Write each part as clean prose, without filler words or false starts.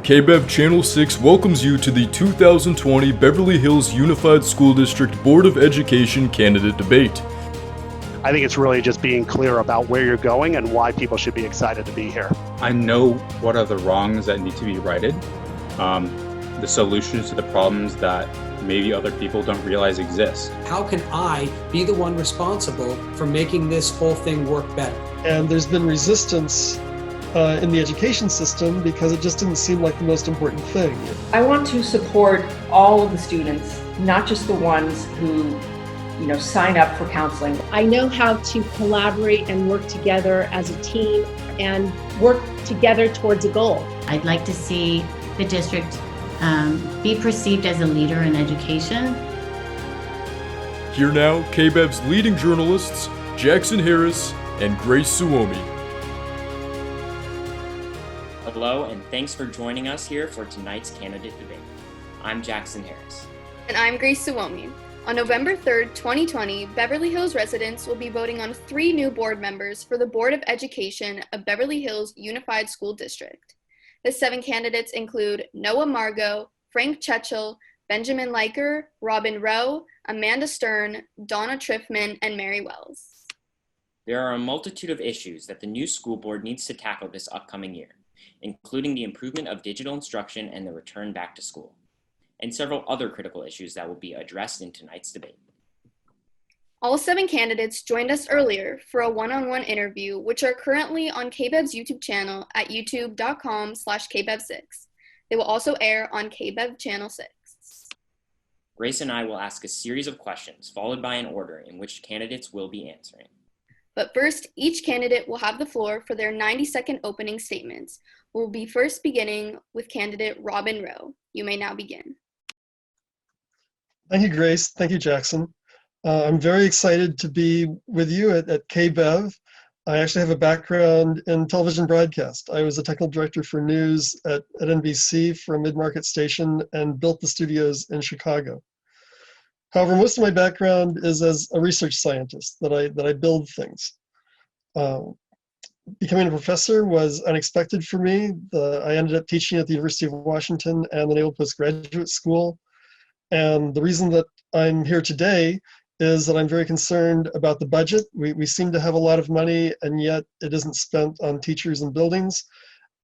KBEV Channel 6 welcomes you to the 2020 Beverly Hills Unified School District Board of Education Candidate Debate. I think it's really just being clear about where you're going and why people should be excited to be here. I know what are the wrongs that need to be righted, the solutions to the problems that maybe other people don't realize exist. How can I be the one responsible for making this whole thing work better? And there's been resistance in the education system because it just didn't seem like the most important thing. I want to support all of the students, not just the ones who sign up for counseling. I know how to collaborate and work together as a team and work together towards a goal. I'd like to see the district be perceived as a leader in education. Here now, KBEV's leading journalists, Jackson Harris and Grace Suomi. Hello, and thanks for joining us here for tonight's candidate debate. I'm Jackson Harris. And I'm Grace Suomi. On November 3rd, 2020, Beverly Hills residents will be voting on 3 new board members for the Board of Education of Beverly Hills Unified School District. The 7 candidates include Noah Margot, Frank Chechel, Benjamin Leiker, Robin Rowe, Amanda Stern, Donna Triffman, and Mary Wells. There are a multitude of issues that the new school board needs to tackle this upcoming year, including the improvement of digital instruction and the return back to school, and several other critical issues that will be addressed in tonight's debate. All 7 candidates joined us earlier for a one-on-one interview, which are currently on KBEV's YouTube channel at youtube.com/KBEV6. They will also air on KBEV Channel 6. Grace and I will ask a series of questions, followed by an order in which candidates will be answering. But first, each candidate will have the floor for their 90-second opening statements. We'll be first beginning with candidate Robin Rowe. You may now begin. Thank you, Grace. Thank you, Jackson. I'm very excited to be with you at KBEV. I actually have a background in television broadcast. I was a technical director for news at NBC for a mid-market station and built the studios in Chicago. However, most of my background is as a research scientist, that I build things. Becoming a professor was unexpected for me. I ended up teaching at the University of Washington and the Naval Postgraduate School. And the reason that I'm here today is that I'm very concerned about the budget. We seem to have a lot of money, and yet it isn't spent on teachers and buildings.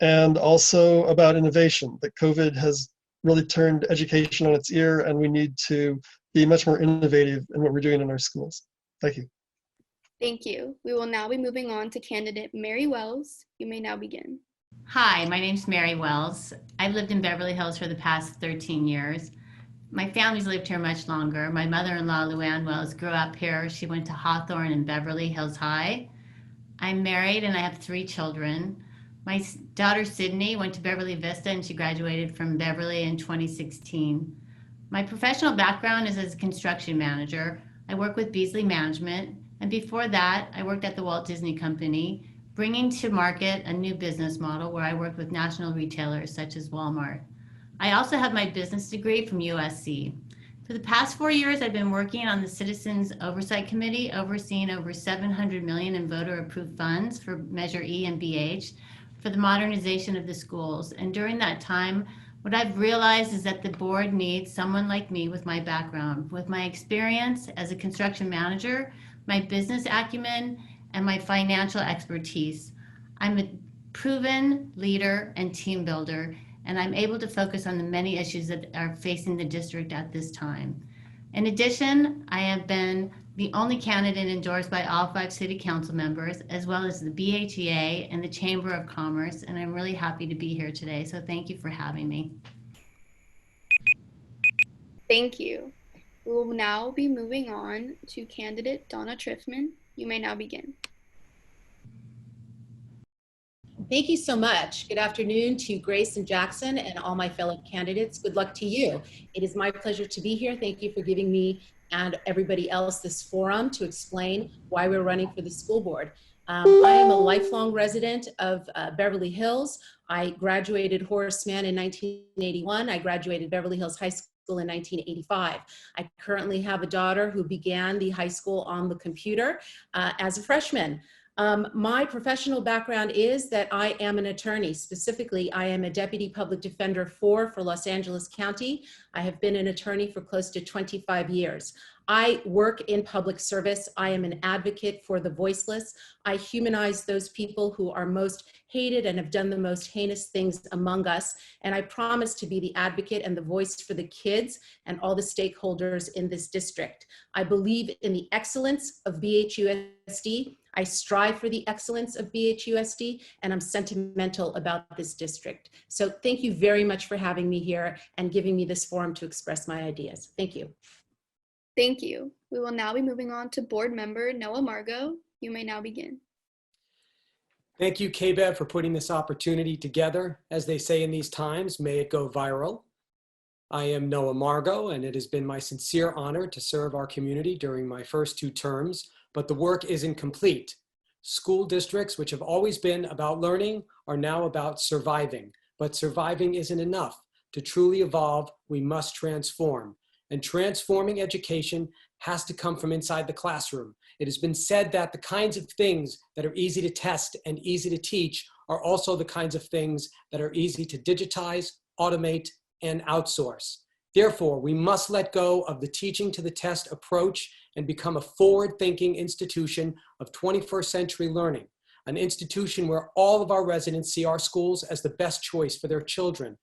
And also about innovation, that COVID has really turned education on its ear, and we need to be much more innovative in what we're doing in our schools. Thank you. Thank you. We will now be moving on to candidate Mary Wells. You may now begin. Hi, my name's Mary Wells. I've lived in Beverly Hills for the past 13 years. My family's lived here much longer. My mother-in-law, Luann Wells, grew up here. She went to Hawthorne and Beverly Hills High. I'm married and I have 3 children. My daughter, Sydney, went to Beverly Vista and she graduated from Beverly in 2016. My professional background is as a construction manager. I work with Beasley Management, and before that, I worked at the Walt Disney Company, bringing to market a new business model where I worked with national retailers such as Walmart. I also have my business degree from USC. For the past 4 years, I've been working on the Citizens Oversight Committee, overseeing over $700 million in voter-approved funds for Measure E and BH for the modernization of the schools. And during that time, what I've realized is that the board needs someone like me with my background, with my experience as a construction manager, my business acumen, and my financial expertise. I'm a proven leader and team builder, and I'm able to focus on the many issues that are facing the district at this time. In addition, I have been the only candidate endorsed by all 5 city council members, as well as the BHEA and the Chamber of Commerce, and I'm really happy to be here today, so thank you for having me. Thank you. We will now be moving on to candidate Donna Triffman. You may now begin. Thank you so much. Good afternoon to Grace and Jackson and all my fellow candidates. Good luck to you. It is my pleasure to be here. Thank you for giving me and everybody else this forum to explain why we're running for the school board. I am a lifelong resident of Beverly Hills. I graduated Horace Mann in 1981. I graduated Beverly Hills High School in 1985. I currently have a daughter who began the high school on the computer as a freshman. My professional background is that I am an attorney. Specifically, I am a Deputy Public Defender 4 for Los Angeles County. I have been an attorney for close to 25 years. I work in public service. I am an advocate for the voiceless. I humanize those people who are most hated and have done the most heinous things among us. And I promise to be the advocate and the voice for the kids and all the stakeholders in this district. I believe in the excellence of BHUSD. I strive for the excellence of BHUSD, and I'm sentimental about this district. So thank you very much for having me here and giving me this forum to express my ideas. Thank you. Thank you. We will now be moving on to board member Noah Margot. You may now begin. Thank you, KBEV, for putting this opportunity together. As they say in these times, may it go viral. I am Noah Margot, and it has been my sincere honor to serve our community during my first 2 terms, but the work isn't complete. School districts, which have always been about learning, are now about surviving, but surviving isn't enough. To truly evolve, we must transform. And transforming education has to come from inside the classroom. It has been said that the kinds of things that are easy to test and easy to teach are also the kinds of things that are easy to digitize, automate, and outsource. Therefore, we must let go of the teaching to the test approach and become a forward-thinking institution of 21st century learning, an institution where all of our residents see our schools as the best choice for their children.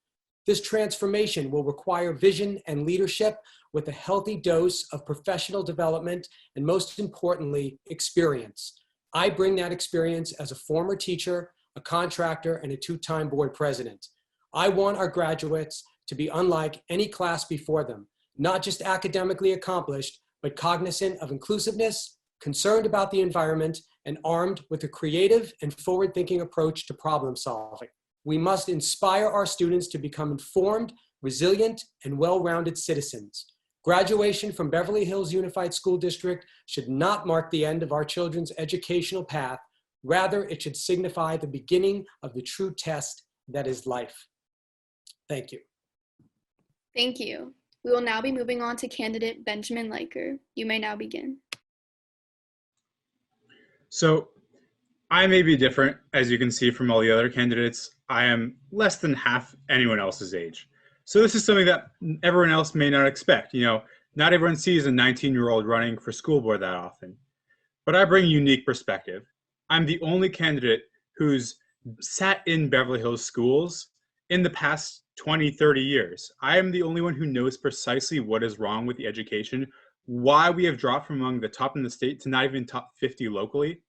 This transformation will require vision and leadership with a healthy dose of professional development and, most importantly, experience. I bring that experience as a former teacher, a contractor, and a 2-time board president. I want our graduates to be unlike any class before them, not just academically accomplished, but cognizant of inclusiveness, concerned about the environment, and armed with a creative and forward-thinking approach to problem solving. We must inspire our students to become informed, resilient, and well-rounded citizens. Graduation from Beverly Hills Unified School District should not mark the end of our children's educational path. Rather, it should signify the beginning of the true test that is life. Thank you. Thank you. We will now be moving on to candidate Benjamin Leiker. You may now begin. So I may be different, as you can see from all the other candidates. I am less than half anyone else's age. So this is something that everyone else may not expect. You know, not everyone sees a 19-year-old running for school board that often. But I bring a unique perspective. I'm the only candidate who's sat in Beverly Hills schools in the past 20, 30 years. I am the only one who knows precisely what is wrong with the education, why we have dropped from among the top in the state to not even top 50 locally.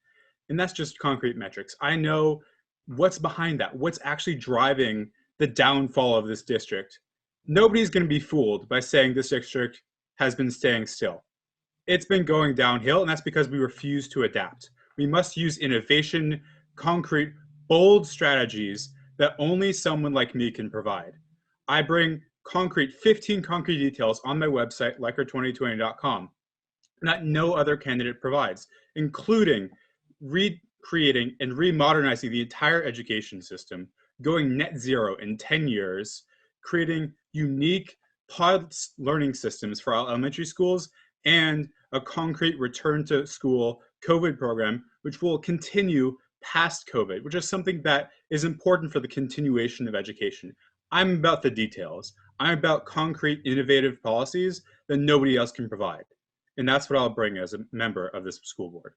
And that's just concrete metrics. I know what's behind that, what's actually driving the downfall of this district. Nobody's going to be fooled by saying this district has been staying still. It's been going downhill, and that's because we refuse to adapt. We must use innovation, concrete, bold strategies that only someone like me can provide. I bring 15 concrete details on my website, Leiker2020.com, that no other candidate provides, including recreating and remodernizing the entire education system, going net zero in 10 years, creating unique pod learning systems for our elementary schools, and a concrete return to school COVID program, which will continue past COVID, which is something that is important for the continuation of education. I'm about the details. I'm about concrete, innovative policies that nobody else can provide. And that's what I'll bring as a member of this school board.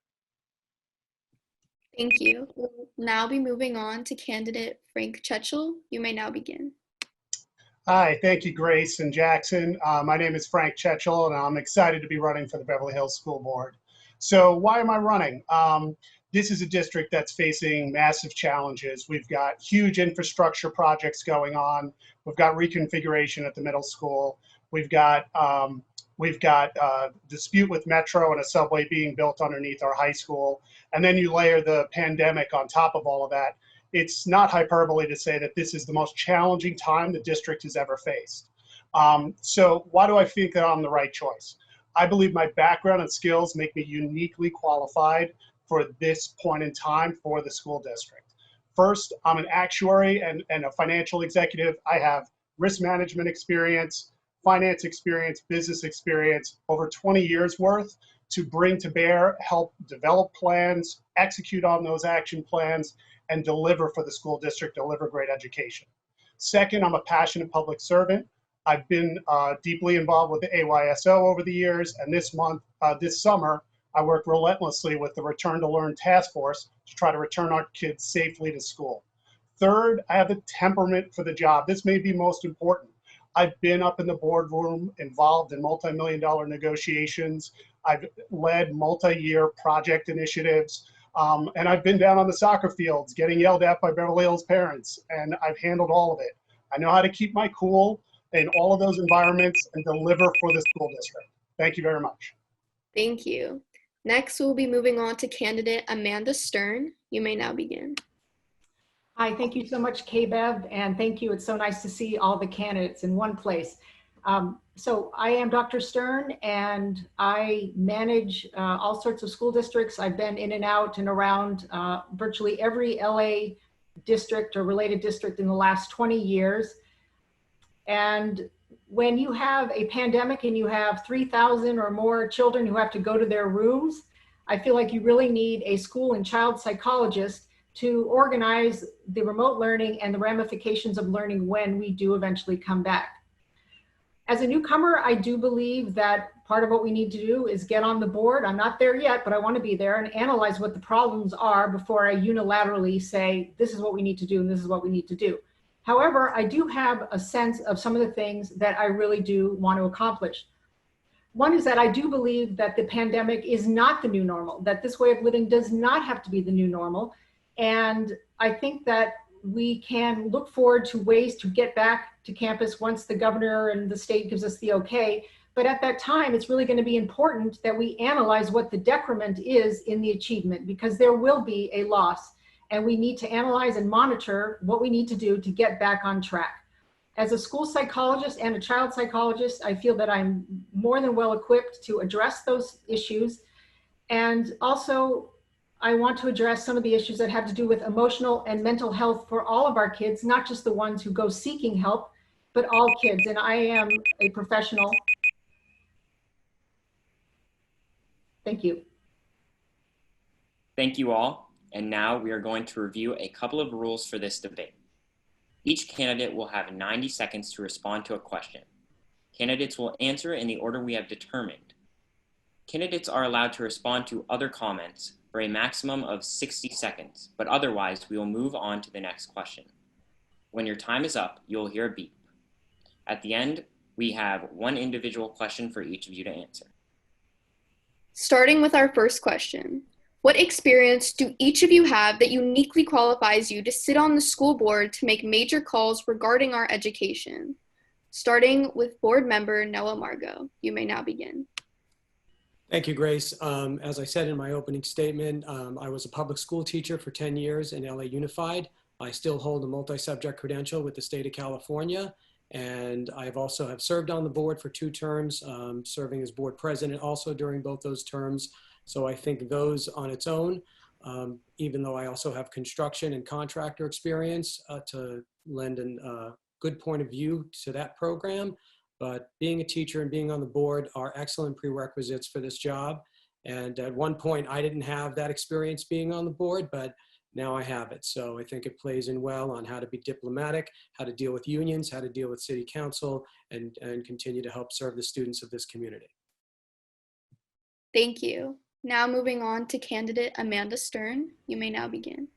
Thank you. We'll now be moving on to candidate Frank Chechel. You may now begin. Hi, thank you, Grace and Jackson. My name is Frank Chechel, and I'm excited to be running for the Beverly Hills School Board. So why am I running? This is a district that's facing massive challenges. We've got huge infrastructure projects going on. We've got reconfiguration at the middle school. We've got dispute with Metro and a subway being built underneath our high school. And then you layer the pandemic on top of all of that. It's not hyperbole to say that this is the most challenging time the district has ever faced. So why do I think that I'm the right choice? I believe my background and skills make me uniquely qualified for this point in time for the school district. First, I'm an actuary and a financial executive. I have risk management experience. finance experience, business experience, over 20 years worth to bring to bear, help develop plans, execute on those action plans, and deliver for the school district, deliver great education. Second, I'm a passionate public servant. I've been deeply involved with the AYSO over the years, and this summer, I worked relentlessly with the Return to Learn Task Force to try to return our kids safely to school. Third, I have a temperament for the job. This may be most important. I've been up in the boardroom, involved in multi-million-dollar negotiations. I've led multi-year project initiatives, and I've been down on the soccer fields getting yelled at by Beverly Hills parents, and I've handled all of it. I know how to keep my cool in all of those environments and deliver for the school district. Thank you very much. Thank you. Next, we'll be moving on to candidate Amanda Stern. You may now begin. Hi, thank you so much, KBEV, and thank you. It's so nice to see all the candidates in one place. So I am Dr. Stern, and I manage all sorts of school districts. I've been in and out and around virtually every LA district or related district in the last 20 years. And when you have a pandemic and you have 3,000 or more children who have to go to their rooms, I feel like you really need a school and child psychologist to organize the remote learning and the ramifications of learning when we do eventually come back. As a newcomer, I do believe that part of what we need to do is get on the board. I'm not there yet, but I want to be there and analyze what the problems are before I unilaterally say, this is what we need to do and this is what we need to do. However, I do have a sense of some of the things that I really do want to accomplish. One is that I do believe that the pandemic is not the new normal, that this way of living does not have to be the new normal. And I think that we can look forward to ways to get back to campus once the governor and the state gives us the okay. But at that time, it's really going to be important that we analyze what the decrement is in the achievement, because there will be a loss. And we need to analyze and monitor what we need to do to get back on track. As a school psychologist and a child psychologist, I feel that I'm more than well equipped to address those issues. And also, I want to address some of the issues that have to do with emotional and mental health for all of our kids, not just the ones who go seeking help, but all kids. And I am a professional. Thank you. Thank you all. And now we are going to review a couple of rules for this debate. Each candidate will have 90 seconds to respond to a question. Candidates will answer in the order we have determined. Candidates are allowed to respond to other comments for a maximum of 60 seconds, but otherwise we will move on to the next question. When your time is up, you'll hear a beep. At the end, we have one individual question for each of you to answer. Starting with our first question. What experience do each of you have that uniquely qualifies you to sit on the school board to make major calls regarding our education? Starting with board member Noah Margot. You may now begin. Thank you, Grace. As I said in my opening statement, I was a public school teacher for 10 years in LA Unified. I still hold a multi-subject credential with the state of California. And I've also have served on the board for 2 terms, serving as board president also during both those terms. So I think those on its own, even though I also have construction and contractor experience to lend a good point of view to that program. But being a teacher and being on the board are excellent prerequisites for this job. And at one point, I didn't have that experience being on the board, but now I have it. So I think it plays in well on how to be diplomatic, how to deal with unions, how to deal with city council, and continue to help serve the students of this community. Thank you. Now moving on to candidate Amanda Stern. You may now begin.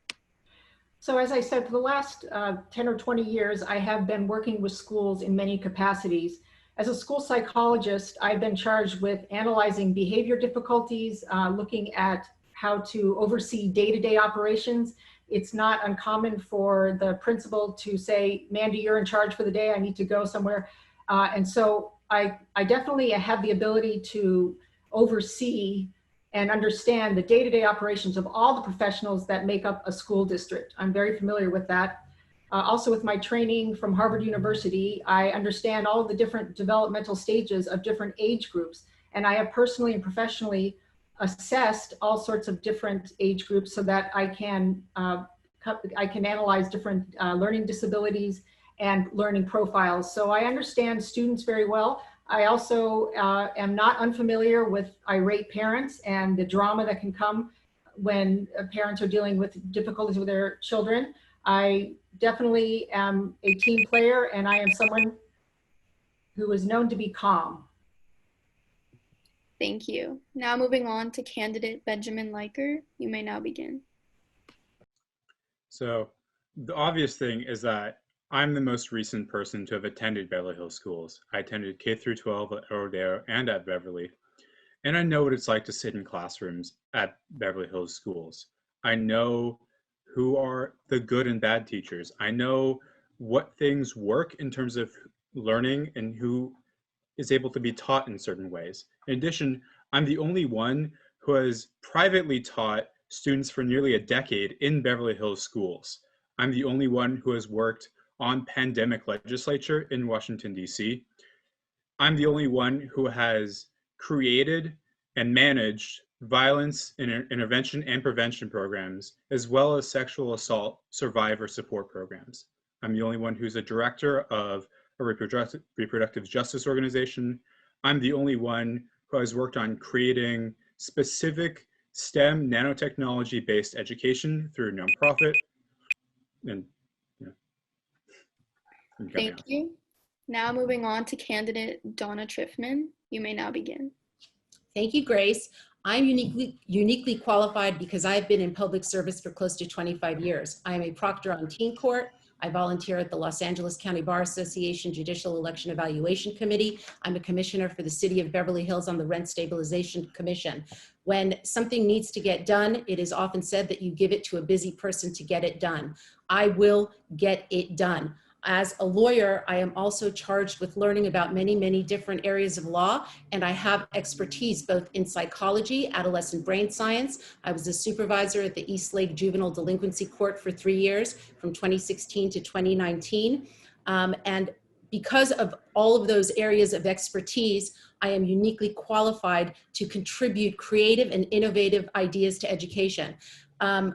So as I said, for the last 10 or 20 years, I have been working with schools in many capacities. As a school psychologist, I've been charged with analyzing behavior difficulties, looking at how to oversee day-to-day operations. It's not uncommon for the principal to say, Mandy, you're in charge for the day, I need to go somewhere. And so I definitely have the ability to oversee and understand the day-to-day operations of all the professionals that make up a school district. I'm very familiar with that. Also with my training from Harvard University, I understand all of the different developmental stages of different age groups. And I have personally and professionally assessed all sorts of different age groups so that I can analyze different learning disabilities and learning profiles. So I understand students very well. I also am not unfamiliar with irate parents and the drama that can come when parents are dealing with difficulties with their children. I definitely am a team player, and I am someone who is known to be calm. Thank you. Now moving on to candidate Benjamin Liker. You may now begin. So the obvious thing is that I'm the most recent person to have attended Beverly Hills schools. I attended K through 12 at Rodeo and at Beverly, and I know what it's like to sit in classrooms at Beverly Hills schools. I know who are the good and bad teachers. I know what things work in terms of learning and who is able to be taught in certain ways. In addition, I'm the only one who has privately taught students for nearly a decade in Beverly Hills schools. I'm the only one who has worked on pandemic legislature in Washington, D.C. I'm the only one who has created and managed violence intervention and prevention programs, as well as sexual assault survivor support programs. I'm the only one who's a director of a reproductive justice organization. I'm the only one who has worked on creating specific STEM nanotechnology-based education through a nonprofit. And thank you. Now moving on to candidate Donna Triffman. You may now begin. Thank you, Grace. I'm uniquely qualified because I've been in public service for close to 25 years. I am a proctor on teen court. I volunteer at the Los Angeles County Bar Association Judicial Election Evaluation Committee. I'm a commissioner for the City of Beverly Hills on the Rent Stabilization Commission. When something needs to get done, it is often said that you give it to a busy person to get it done. I will get it done. As a lawyer, I am also charged with learning about many, many different areas of law, and I have expertise both in psychology, adolescent brain science. I was a supervisor at the East Lake Juvenile Delinquency Court for 3 years, from 2016 to 2019. And because of all of those areas of expertise, I am uniquely qualified to contribute creative and innovative ideas to education.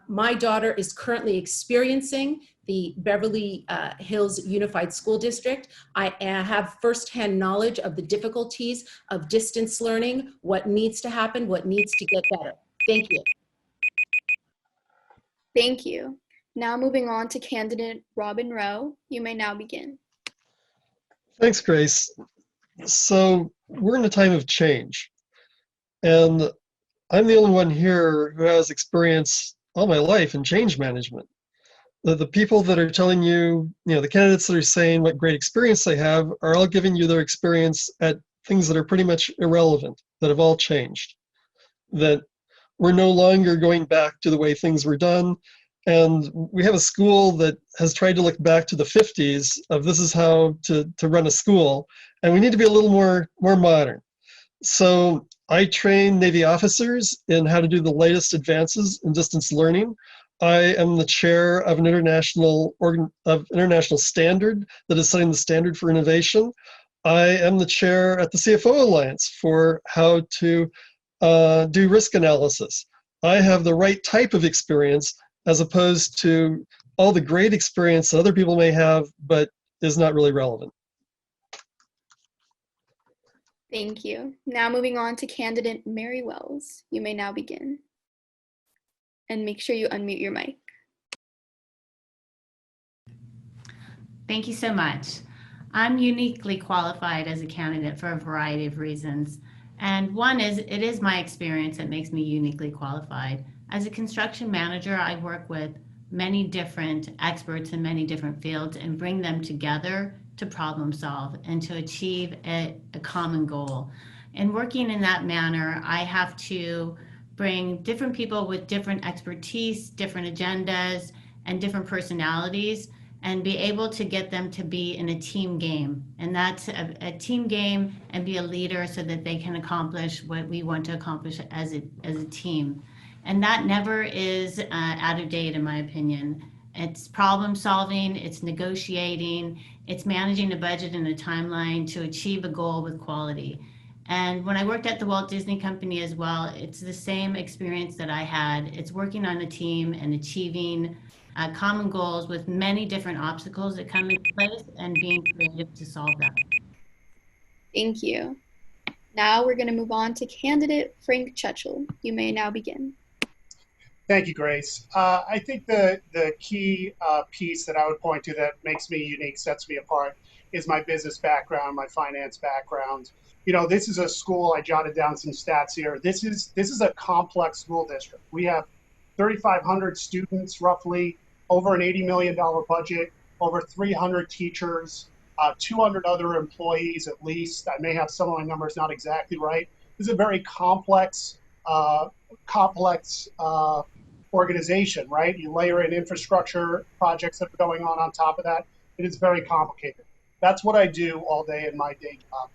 My daughter is currently experiencing the Beverly Hills Unified School District. I have firsthand knowledge of the difficulties of distance learning, what needs to happen, what needs to get better. Thank you. Thank you. Now moving on to candidate Robin Rowe. You may now begin. Thanks, Grace. So we're in a time of change, and I'm the only one here who has experience all my life in change management. The people that are telling you, the candidates that are saying what great experience they have are all giving you their experience at things that are pretty much irrelevant, that have all changed, that we're no longer going back to the way things were done. And we have a school that has tried to look back to the 50s of this is how to run a school. And we need to be a little more modern. So I train Navy officers in how to do the latest advances in distance learning. I am the chair of an international standard that is setting the standard for innovation. I am the chair at the CFO Alliance for how to do risk analysis. I have the right type of experience as opposed to all the great experience that other people may have, but is not really relevant. Thank you. Now moving on to candidate Mary Wells. You may now begin. And make sure you unmute your mic. Thank you so much. I'm uniquely qualified as a candidate for a variety of reasons. And one is, it is my experience that makes me uniquely qualified. As a construction manager, I work with many different experts in many different fields and bring them together to problem solve and to achieve a common goal. And working in that manner, I have to bring different people with different expertise, different agendas, and different personalities, and be able to get them to be in a team game. And that's a team game, and be a leader so that they can accomplish what we want to accomplish as a team. And that never is out of date, in my opinion. It's problem solving, it's negotiating, it's managing a budget and a timeline to achieve a goal with quality. And when I worked at the Walt Disney Company as well, it's the same experience that I had. It's working on a team and achieving common goals with many different obstacles that come into place and being creative to solve them. Thank you. Now we're going to move on to candidate Frank Chechel. You may now begin. Thank you, Grace. I think the key piece that I would point to that makes me unique, sets me apart, is my business background, my finance background. You know, this is a school, I jotted down some stats here. This is a complex school district. We have 3,500 students, roughly, over an $80 million budget, over 300 teachers, 200 other employees at least. I may have some of my numbers not exactly right. This is a very complex organization, right? You layer in infrastructure projects that are going on top of that. It is very complicated. That's what I do all day in my day job.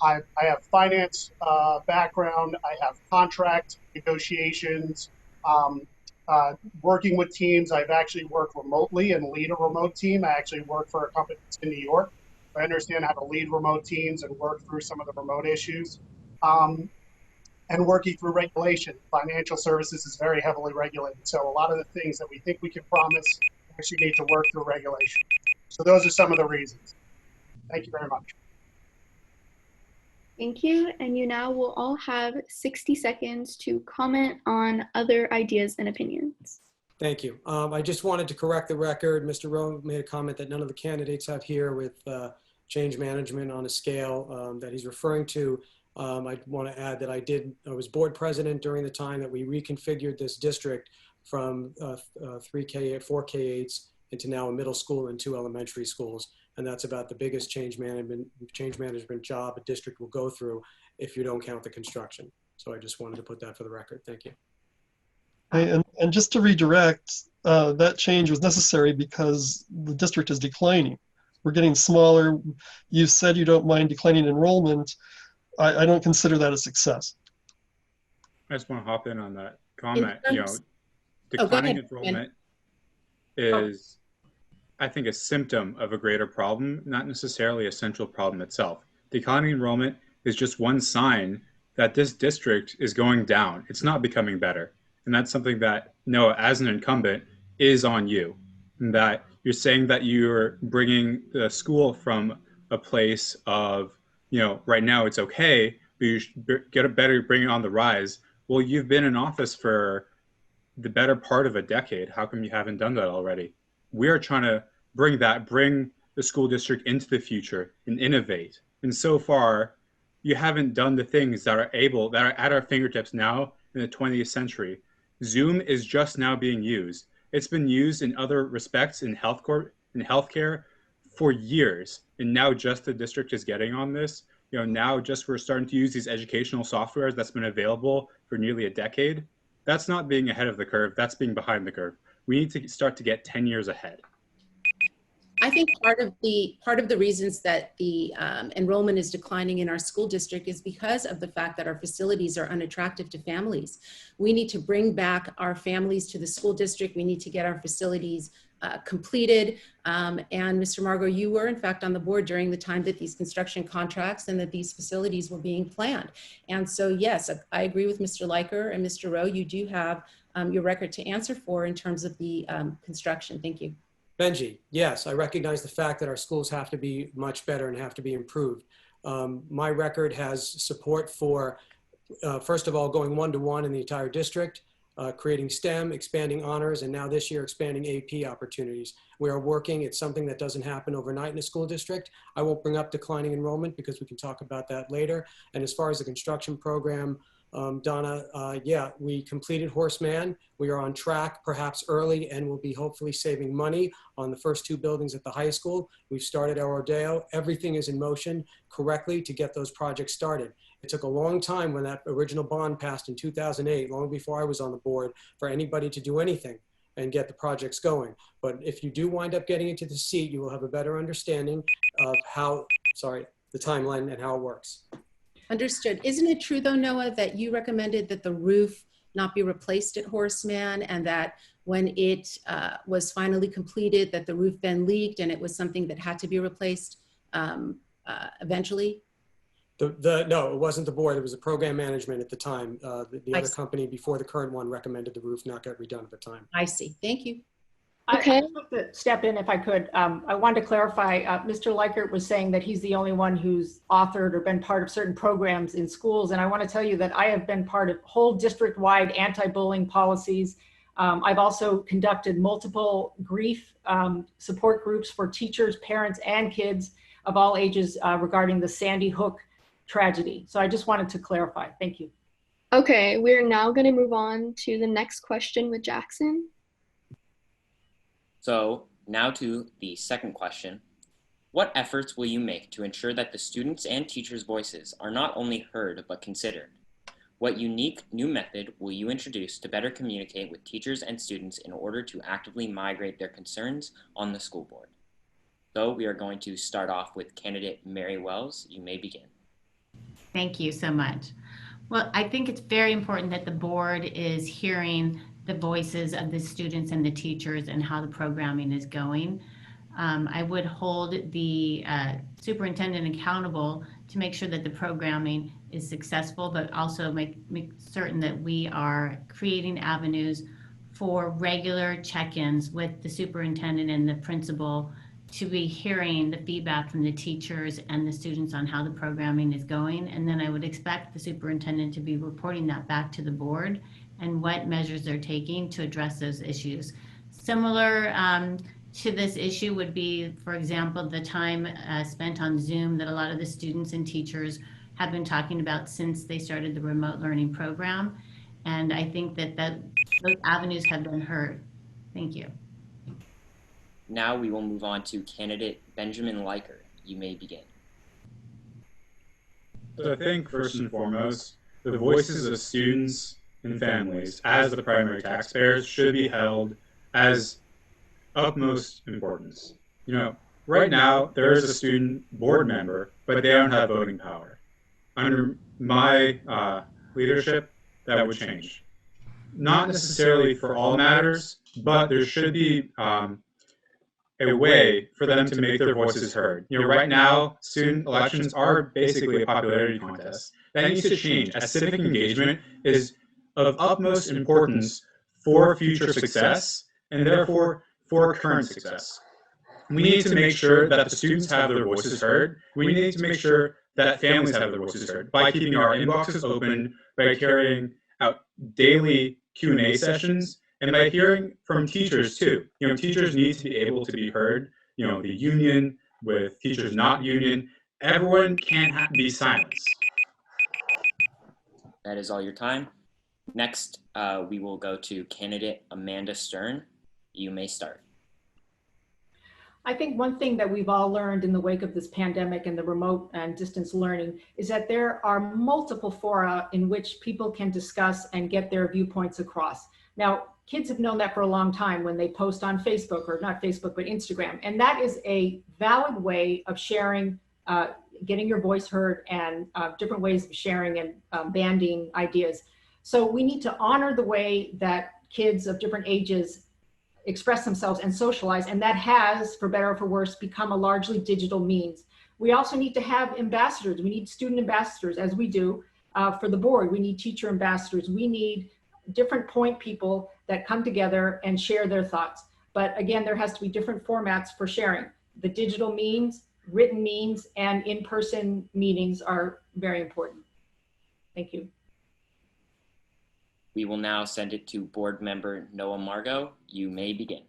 I have finance background. I have contract negotiations, working with teams. I've actually worked remotely and lead a remote team. I actually work for a company that's in New York. I understand how to lead remote teams and work through some of the remote issues. And working through regulation. Financial services is very heavily regulated. So a lot of the things that we think we can promise actually need to work through regulation. So those are some of the reasons. Thank you very much. Thank you. And you now will all have 60 seconds to comment on other ideas and opinions. Thank you. I just wanted to correct the record. Mr. Rowe made a comment that none of the candidates have here with change management on a scale that he's referring to. I want to add that I was board president during the time that we reconfigured this district from 3K8, 4K8s into now a middle school and 2 elementary schools. And that's about the biggest change management job a district will go through if you don't count the construction. So I just wanted to put that for the record. Thank you. And just to redirect, that change was necessary because the district is declining. We're getting smaller. You said you don't mind declining enrollment. I don't consider that a success. I just want to hop in on that comment. Declining enrollment is, I think, a symptom of a greater problem, not necessarily a central problem itself. Declining enrollment is just one sign that this district is going down. It's not becoming better. And that's something that, Noah, as an incumbent, is on you. And that you're saying that you're bringing the school from a place of, right now it's okay, but you should get a better, bring it on the rise. Well, you've been in office for the better part of a decade. How come you haven't done that already? We are trying to bring the school district into the future and innovate. And so far, you haven't done the things that are at our fingertips now in the 20th century. Zoom is just now being used. It's been used in other respects in healthcare for years, and now just the district is getting on this. Now just we're starting to use these educational softwares that's been available for nearly a decade. That's not being ahead of the curve, that's being behind the curve. We need to start to get 10 years ahead. I think part of the reasons that the enrollment is declining in our school district is because of the fact that our facilities are unattractive to families. We need to bring back our families to the school district. We need to get our facilities completed. And Mr. Margot, you were in fact on the board during the time that these construction contracts and that these facilities were being planned. And so yes, I agree with Mr. Leiker and Mr. Rowe. You do have your record to answer for in terms of the construction. Thank you. Benji, yes, I recognize the fact that our schools have to be much better and have to be improved. My record has support for, first of all, going 1-to-1 in the entire district, creating STEM, expanding honors, and now this year expanding AP opportunities. We are working, it's something that doesn't happen overnight in a school district. I won't bring up declining enrollment because we can talk about that later. And as far as the construction program, Donna, yeah, we completed Horseman. We are on track, perhaps early, and we'll be hopefully saving money on the first 2 buildings at the high school. We've started our Rodeo. Everything is in motion correctly to get those projects started. It took a long time when that original bond passed in 2008, long before I was on the board, for anybody to do anything and get the projects going. But if you do wind up getting into the seat, you will have a better understanding of the timeline and how it works. Understood. Isn't it true though, Noah, that you recommended that the roof not be replaced at Horseman, and that when it was finally completed, that the roof then leaked and it was something that had to be replaced eventually? No, it wasn't the board. It was the program management at the time. The other company before the current one recommended the roof not get redone at the time. I see. Thank you. Okay. I'd like to step in if I could. I wanted to clarify, Mr. Likert was saying that he's the only one who's authored or been part of certain programs in schools. And I want to tell you that I have been part of whole district-wide anti-bullying policies. I've also conducted multiple grief support groups for teachers, parents, and kids of all ages regarding the Sandy Hook tragedy. So I just wanted to clarify. Thank you. Okay, we're now going to move on to the next question with Jackson. So now to the second question. What efforts will you make to ensure that the students' and teachers' voices are not only heard but considered? What unique new method will you introduce to better communicate with teachers and students in order to actively migrate their concerns on the school board? So we are going to start off with candidate Mary Wells. You may begin. Thank you so much. Well, I think it's very important that the board is hearing the voices of the students and the teachers and how the programming is going. I would hold the superintendent accountable to make sure that the programming is successful, but also make certain that we are creating avenues for regular check-ins with the superintendent and the principal to be hearing the feedback from the teachers and the students on how the programming is going. And then I would expect the superintendent to be reporting that back to the board and what measures they're taking to address those issues. Similar to this issue would be, for example, the time spent on Zoom that a lot of the students and teachers have been talking about since they started the remote learning program. And I think that those avenues have been heard. Thank you. Now we will move on to candidate Benjamin Likert. You may begin. So I think first and foremost, the voices of students and families as the primary taxpayers should be held as utmost importance. You know, right now there is a student board member, but they don't have voting power. Under my leadership, that would change. Not necessarily for all matters, but there should be a way for them to make their voices heard. You know, right now, student elections are basically a popularity contest. That needs to change, as civic engagement is of utmost importance for future success and therefore for current success. We need to make sure that the students have their voices heard. We need to make sure that families have their voices heard by keeping our inboxes open, by carrying out daily Q&A sessions, and by hearing from teachers too. You know, teachers need to be able to be heard. You know, the union with teachers not union, everyone can't be silenced. That is all your time. Next, we will go to candidate Amanda Stern. You may start. I think one thing that we've all learned in the wake of this pandemic and the remote and distance learning is that there are multiple fora in which people can discuss and get their viewpoints across. Now, kids have known that for a long time when they post on Facebook, or not Facebook, but Instagram. And that is a valid way of sharing, getting your voice heard, and different ways of sharing and banding ideas. So we need to honor the way that kids of different ages express themselves and socialize, and that has, for better or for worse, become a largely digital means. We also need to have ambassadors. We need student ambassadors, as we do for the board. We need teacher ambassadors. We need different point people that come together and share their thoughts. But again, there has to be different formats for sharing. The digital means, written means, and in-person meetings are very important. Thank you. We will now send it to board member Noah Margot. You may begin.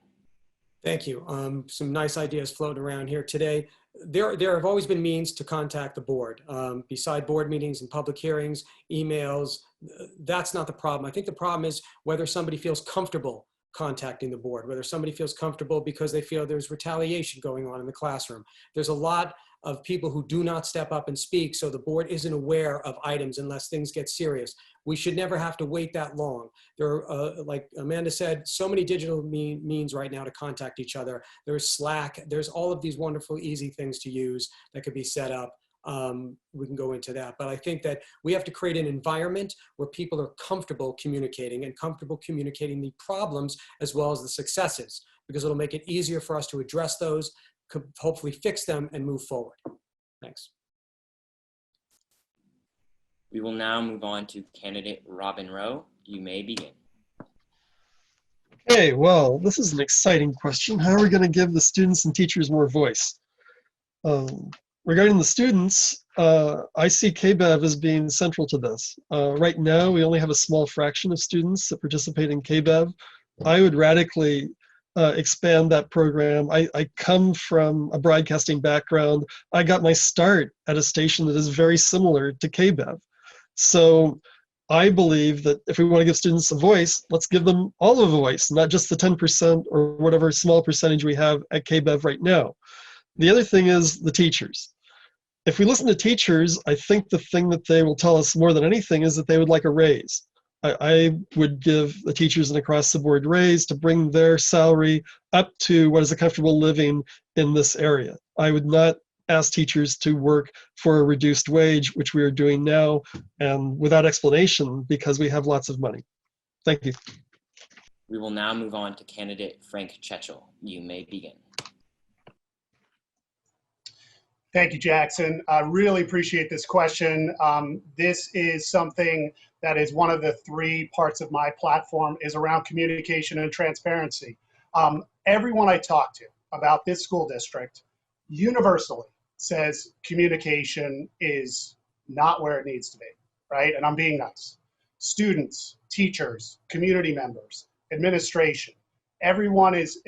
Thank you. Some nice ideas floating around here today. There have always been means to contact the board. Beside board meetings and public hearings, emails, that's not the problem. I think the problem is whether somebody feels comfortable contacting the board, whether somebody feels comfortable because they feel there's retaliation going on in the classroom. There's a lot of people who do not step up and speak, so the board isn't aware of items unless things get serious. We should never have to wait that long. There are, like Amanda said, so many digital means right now to contact each other. There's Slack, there's all of these wonderful, easy things to use that could be set up. We can go into that, but I think that we have to create an environment where people are comfortable communicating and comfortable communicating the problems as well as the successes, because it'll make it easier for us to address those, hopefully fix them and move forward. Thanks. We will now move on to candidate Robin Rowe. You may begin. Okay, well, this is an exciting question. How are we going to give the students and teachers more voice? Regarding the students, I see KBEV as being central to this. Right now, we only have a small fraction of students that participate in KBEV. I would radically expand that program. I come from a broadcasting background. I got my start at a station that is very similar to KBEV. So I believe that if we want to give students a voice, let's give them all of a voice, not just the 10% or whatever small percentage we have at KBEV right now. The other thing is the teachers. If we listen to teachers, I think the thing that they will tell us more than anything is that they would like a raise. I would give the teachers an across-the-board raise to bring their salary up to what is a comfortable living in this area. I would not ask teachers to work for a reduced wage, which we are doing now, and without explanation because we have lots of money. Thank you. We will now move on to candidate Frank Chechel. You may begin. Thank you, Jackson. I really appreciate this question. This is something that is one of the 3 parts of my platform is around communication and transparency. Everyone I talk to about this school district universally says communication is not where it needs to be, right? And I'm being nice. Students, teachers, community members, administration, everyone is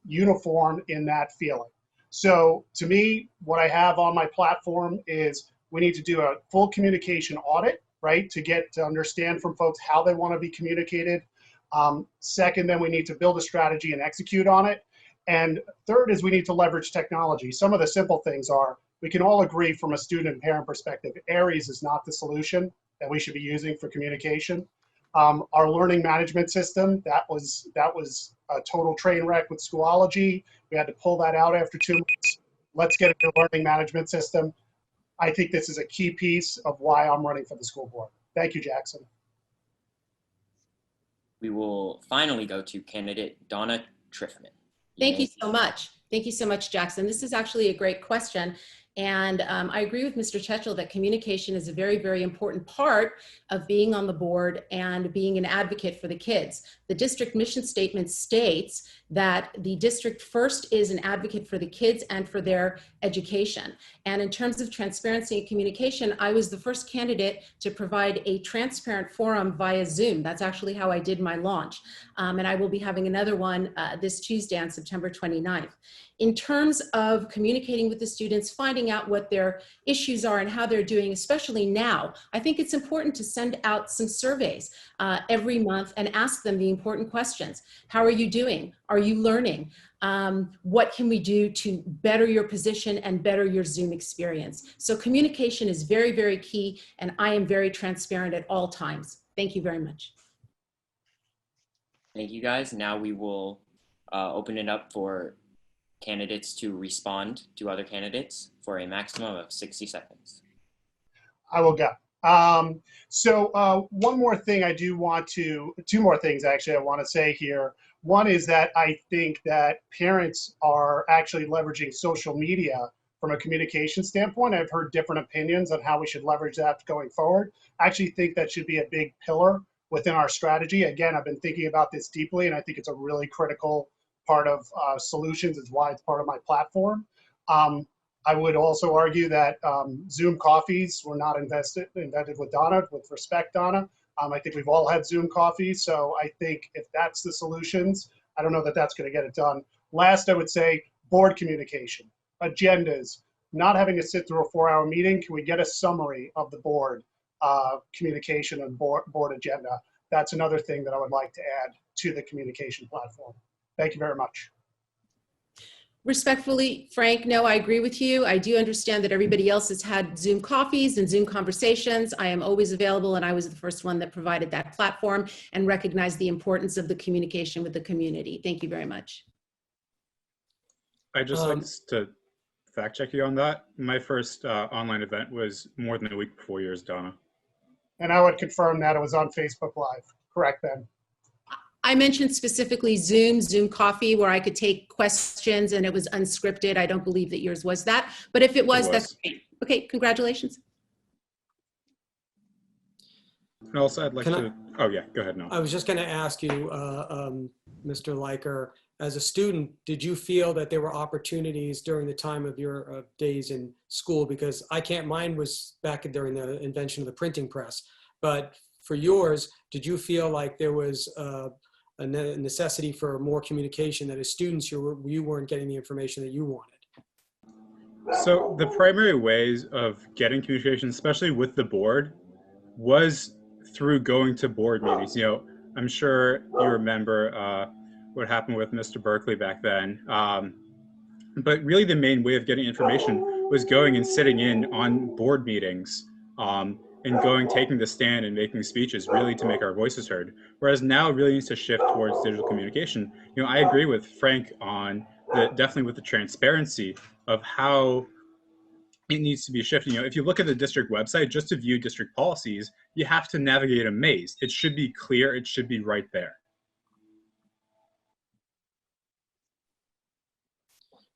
uniform in that feeling. So to me, what I have on my platform is we need to do a full communication audit, right? To understand from folks how they want to be communicated. Second, then we need to build a strategy and execute on it. And third is we need to leverage technology. Some of the simple things are, we can all agree from a student and parent perspective, Aries is not the solution that we should be using for communication. Our learning management system, that was a total train wreck with Schoology. We had to pull that out after 2 months. Let's get a new learning management system. I think this is a key piece of why I'm running for the school board. Thank you, Jackson. We will finally go to candidate Donna Triffman. Thank you so much. Thank you so much, Jackson. This is actually a great question. And I agree with Mr. Chechel that communication is a very, very important part of being on the board and being an advocate for the kids. The district mission statement states that the district first is an advocate for the kids and for their education. And in terms of transparency and communication, I was the first candidate to provide a transparent forum via Zoom. That's actually how I did my launch. And I will be having another one this Tuesday on September 29th. In terms of communicating with the students, finding out what their issues are and how they're doing, especially now, I think it's important to send out some surveys every month and ask them the important questions. How are you doing? Are you learning? What can we do to better your position and better your Zoom experience? So communication is very, very key, and I am very transparent at all times. Thank you very much. Thank you, guys. Now we will open it up for candidates to respond to other candidates for a maximum of 60 seconds. I will go. One more thing I do want to, 2 more things actually I want to say here. One is that I think that parents are actually leveraging social media from a communication standpoint. I've heard different opinions on how we should leverage that going forward. I actually think that should be a big pillar within our strategy. Again, I've been thinking about this deeply, and I think it's a really critical part of solutions. Is why it's part of my platform. I would also argue that Zoom coffees were not invented with Donna, with respect, Donna. I think we've all had Zoom coffees. So I think if that's the solutions, I don't know that that's going to get it done. Last, I would say board communication, agendas, not having to sit through a 4-hour meeting. Can we get a summary of the board communication and board agenda? That's another thing that I would like to add to the communication platform. Thank you very much. Respectfully, Frank, no, I agree with you. I do understand that everybody else has had Zoom coffees and Zoom conversations. I am always available, and I was the first one that provided that platform and recognized the importance of the communication with the community. Thank you very much. I'd just like to fact check you on that. My first online event was more than a week before yours, Donna. And I would confirm that it was on Facebook Live. Correct, Ben. I mentioned specifically Zoom Coffee, where I could take questions and it was unscripted. I don't believe that yours was that, but if it was, that's great. Okay, congratulations. And also, I'd like to Oh yeah, go ahead, I was just going to ask you, Mr. Leiker, as a student, did you feel that there were opportunities during the time of your days in school? Because mine was back during the invention of the printing press. But for yours, did you feel like there was a necessity for more communication, that as students you weren't getting the information that you wanted? So the primary ways of getting communication, especially with the board, was through going to board meetings. You know, I'm sure you remember what happened with Mr. Berkeley back then. But really the main way of getting information was going and sitting in on board meetings and taking the stand and making speeches really to make our voices heard. Whereas now it really needs to shift towards digital communication. You know, I agree with Frank on definitely with the transparency of how it needs to be shifting. You know, if you look at the district website, just to view district policies, you have to navigate a maze. It should be clear. It should be right there.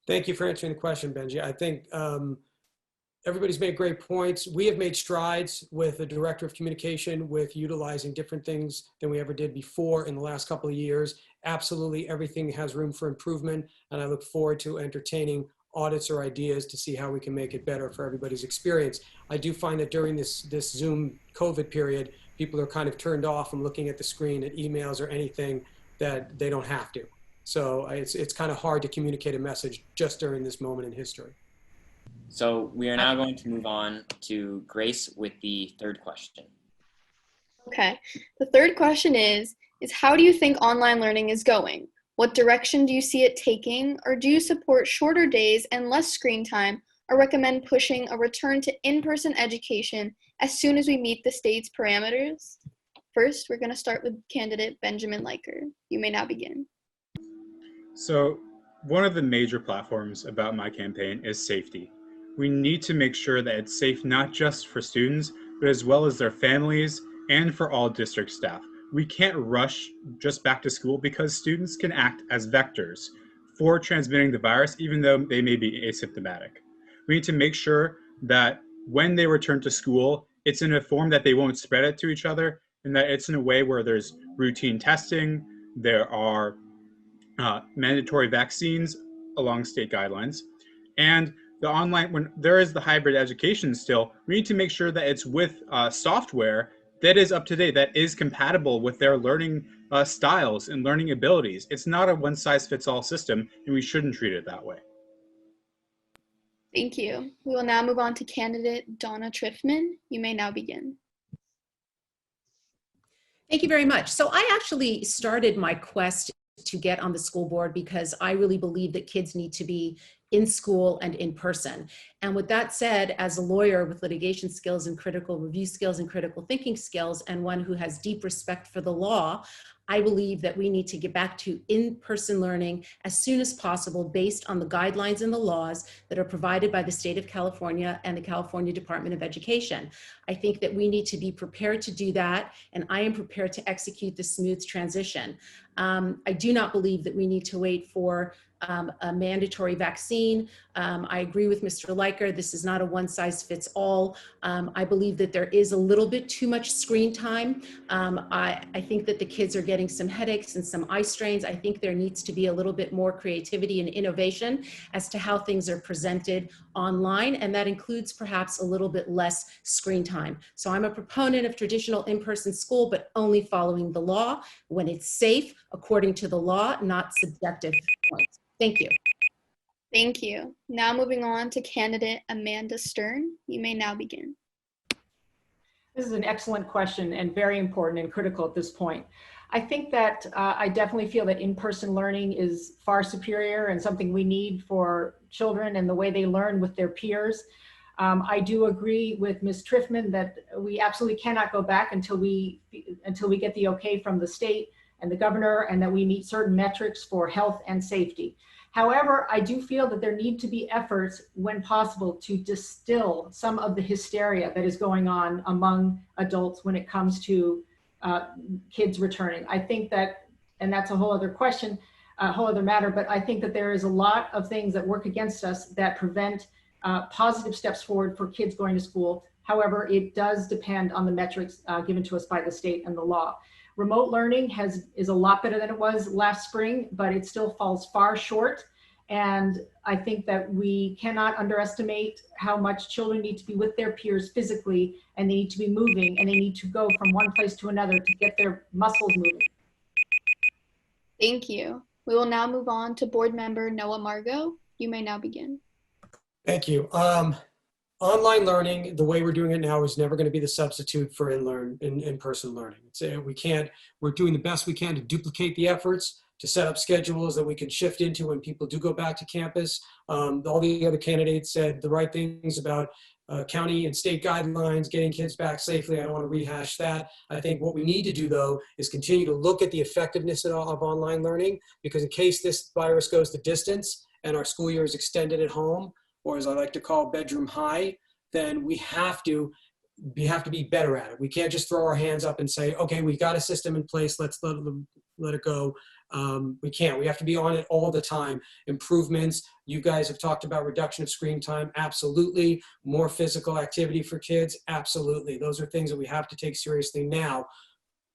Thank you for answering the question, Benji. I think everybody's made great points. We have made strides with the Director of Communication with utilizing different things than we ever did before in the last couple of years. Absolutely everything has room for improvement, and I look forward to entertaining audits or ideas to see how we can make it better for everybody's experience. I do find that during this Zoom COVID period, people are kind of turned off from looking at the screen at emails or anything that they don't have to. So it's kind of hard to communicate a message just during this moment in history. So we are now going to move on to Grace with the third question. Okay, the third question is how do you think online learning is going? What direction do you see it taking? Or do you support shorter days and less screen time, or recommend pushing a return to in-person education as soon as we meet the state's parameters? First, we're going to start with candidate Benjamin Leiker. You may now begin. So one of the major platforms about my campaign is safety. We need to make sure that it's safe not just for students, but as well as their families and for all district staff. We can't rush just back to school because students can act as vectors for transmitting the virus, even though they may be asymptomatic. We need to make sure that when they return to school, it's in a form that they won't spread it to each other, and that it's in a way where there's routine testing, there are mandatory vaccines along state guidelines, and the online, when there is the hybrid education still, we need to make sure that it's with software that is up to date, that is compatible with their learning styles and learning abilities. It's not a one-size-fits-all system, and we shouldn't treat it that way. Thank you. We will now move on to candidate Donna Triffman. You may now begin. Thank you very much. So I actually started my quest to get on the school board because I really believe that kids need to be in school and in person. And with that said, as a lawyer with litigation skills and critical review skills and critical thinking skills, and one who has deep respect for the law, I believe that we need to get back to in-person learning as soon as possible based on the guidelines and the laws that are provided by the state of California and the California Department of Education. I think that we need to be prepared to do that, and I am prepared to execute the smooth transition. I do not believe that we need to wait for a mandatory vaccine. I agree with Mr. Leiker. This is not a one-size-fits-all. I believe that there is a little bit too much screen time. I think that the kids are getting some headaches and some eye strains. I think there needs to be a little bit more creativity and innovation as to how things are presented online, and that includes perhaps a little bit less screen time. So I'm a proponent of traditional in-person school, but only following the law when it's safe according to the law, not subjective points. Thank you. Thank you. Now moving on to candidate Amanda Stern. You may now begin. This is an excellent question and very important and critical at this point. I think that I definitely feel that in-person learning is far superior and something we need for children and the way they learn with their peers. I do agree with Ms. Triffman that we absolutely cannot go back until we get the okay from the state and the governor, and that we meet certain metrics for health and safety. However, I do feel that there need to be efforts when possible to distill some of the hysteria that is going on among adults when it comes to kids returning. I think that, and that's a whole other question, a whole other matter, but I think that there is a lot of things that work against us that prevent positive steps forward for kids going to school. However, it does depend on the metrics given to us by the state and the law. Remote learning is a lot better than it was last spring, but it still falls far short. And I think that we cannot underestimate how much children need to be with their peers physically, and they need to be moving, and they need to go from one place to another to get their muscles moving. Thank you. We will now move on to board member Noah Margot. You may now begin. Thank you. Online learning, the way we're doing it now, is never going to be the substitute for in-person learning. We're doing the best we can to duplicate the efforts, to set up schedules that we can shift into when people do go back to campus. All the other candidates said the right things about county and state guidelines, getting kids back safely. I don't want to rehash that. I think what we need to do, though, is continue to look at the effectiveness of online learning, because in case this virus goes the distance and our school year is extended at home, or as I like to call bedroom high, then we have to be better at it. We can't just throw our hands up and say, okay, we've got a system in place, let's let it go. We can't. We have to be on it all the time. Improvements. You guys have talked about reduction of screen time. Absolutely. More physical activity for kids. Absolutely. Those are things that we have to take seriously now.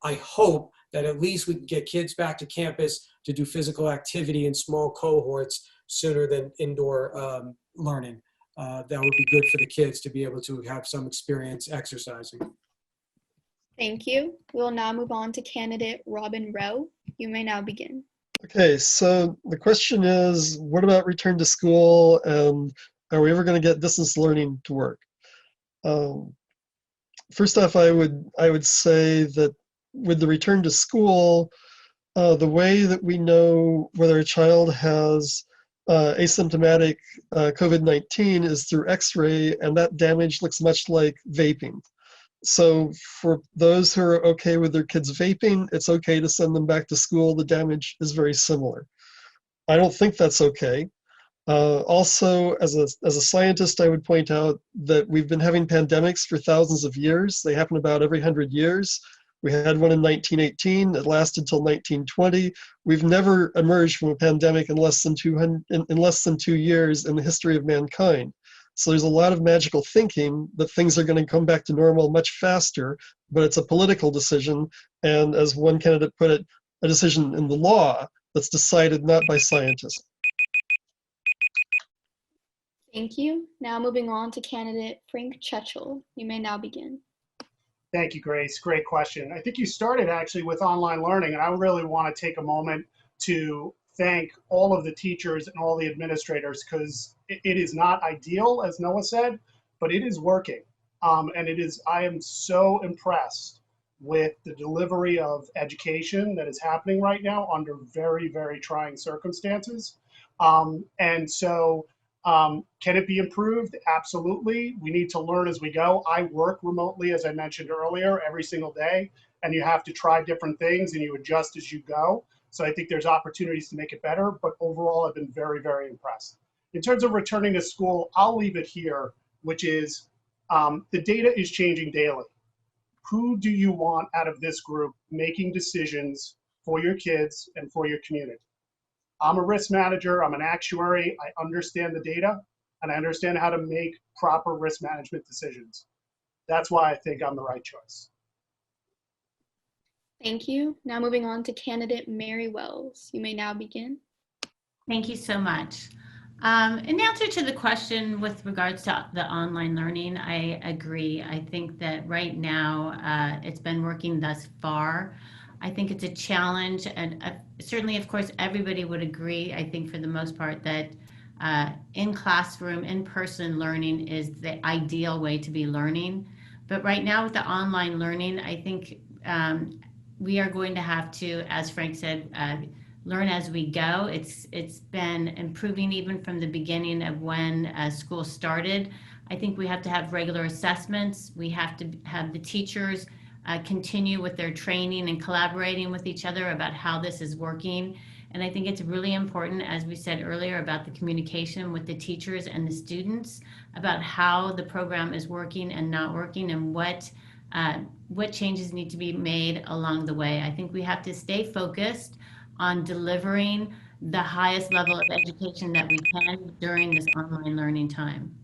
I hope that at least we can get kids back to campus to do physical activity in small cohorts sooner than indoor learning. That would be good for the kids to be able to have some experience exercising. Thank you. We will now move on to candidate Robin Rowe. You may now begin. Okay, so the question is, what about return to school, and are we ever going to get distance learning to work? First off, I would say that with the return to school, the way that we know whether a child has asymptomatic COVID-19 is through X-ray, and that damage looks much like vaping. So for those who are okay with their kids vaping, it's okay to send them back to school. The damage is very similar. I don't think that's okay. Also, as a scientist, I would point out that we've been having pandemics for thousands of years. They happen about every 100 years. We had one in 1918. It lasted till 1920. We've never emerged from a pandemic in less than 2 years in the history of mankind. So there's a lot of magical thinking that things are going to come back to normal much faster, but it's a political decision, and as one candidate put it, a decision in the law that's decided not by scientists. Thank you. Now moving on to candidate Frank Chechel. You may now begin. Thank you, Grace. Great question. I think you started actually with online learning, and I really want to take a moment to thank all of the teachers and all the administrators, because it is not ideal, as Noah said, but it is working. I am so impressed with the delivery of education that is happening right now under very, very trying circumstances. Can it be improved? Absolutely. We need to learn as we go. I work remotely, as I mentioned earlier, every single day, and you have to try different things and you adjust as you go. So I think there's opportunities to make it better, but overall, I've been very, very impressed. In terms of returning to school, I'll leave it here, which is the data is changing daily. Who do you want out of this group making decisions for your kids and for your community? I'm a risk manager, I'm an actuary, I understand the data, and I understand how to make proper risk management decisions. That's why I think I'm the right choice. Thank you. Now moving on to candidate Mary Wells. You may now begin. Thank you so much. In answer to the question with regards to the online learning, I agree. I think that right now it's been working thus far. I think it's a challenge, and certainly, of course, everybody would agree, I think for the most part, that in classroom, in-person learning is the ideal way to be learning. But right now with the online learning, I think we are going to have to, as Frank said, learn as we go. It's been improving even from the beginning of when school started. I think we have to have regular assessments. We have to have the teachers continue with their training and collaborating with each other about how this is working. And I think it's really important, as we said earlier, about the communication with the teachers and the students about how the program is working and not working, and what changes need to be made along the way. I think we have to stay focused on delivering the highest level of education that we can during this online learning time.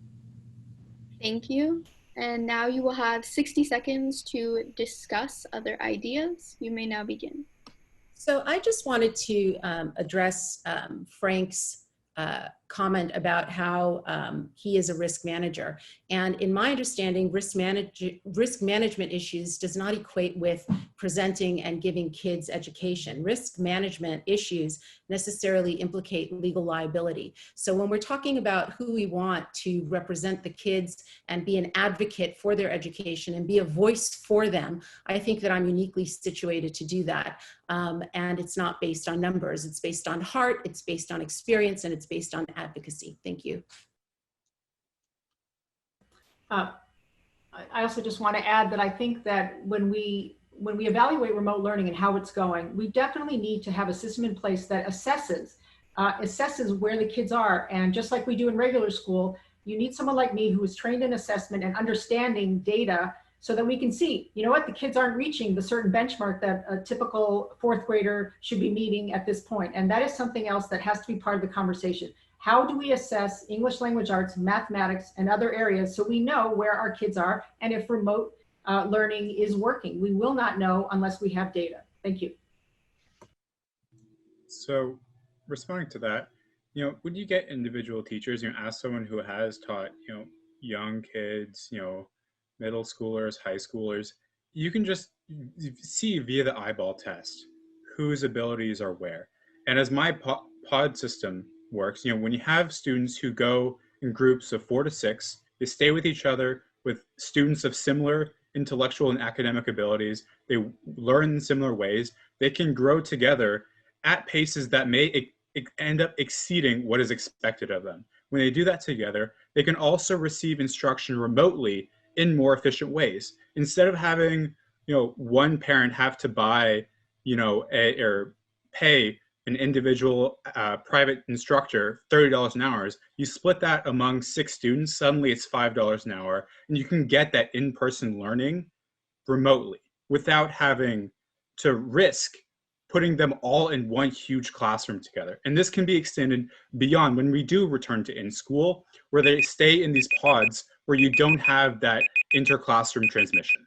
Thank you. And now you will have 60 seconds to discuss other ideas. You may now begin. So I just wanted to address Frank's comment about how he is a risk manager. And in my understanding, risk management issues does not equate with presenting and giving kids education. Risk management issues necessarily implicate legal liability. So when we're talking about who we want to represent the kids and be an advocate for their education and be a voice for them, I think that I'm uniquely situated to do that. And it's not based on numbers, it's based on heart, it's based on experience, and it's based on advocacy. Thank you. I also just want to add that I think that when we evaluate remote learning and how it's going, we definitely need to have a system in place that assesses where the kids are. And just like we do in regular school, you need someone like me who is trained in assessment and understanding data so that we can see, you know what, the kids aren't reaching the certain benchmark that a typical fourth grader should be meeting at this point. And that is something else that has to be part of the conversation. How do we assess English language arts, mathematics, and other areas so we know where our kids are and if remote learning is working? We will not know unless we have data. Thank you. So responding to that, when you get individual teachers, ask someone who has taught, young kids, middle schoolers, high schoolers, you can just see via the eyeball test whose abilities are where. And as my pod system works, when you have students who go in groups of 4 to 6, they stay with each other with students of similar intellectual and academic abilities, they learn in similar ways, they can grow together at paces that may end up exceeding what is expected of them. When they do that together, they can also receive instruction remotely in more efficient ways. Instead of having, one parent have to buy, or pay an individual private instructor $30 an hour, you split that among 6 students, suddenly it's $5 an hour, and you can get that in-person learning remotely without having to risk putting them all in one huge classroom together. And this can be extended beyond when we do return to in-school, where they stay in these pods where you don't have that inter-classroom transmission.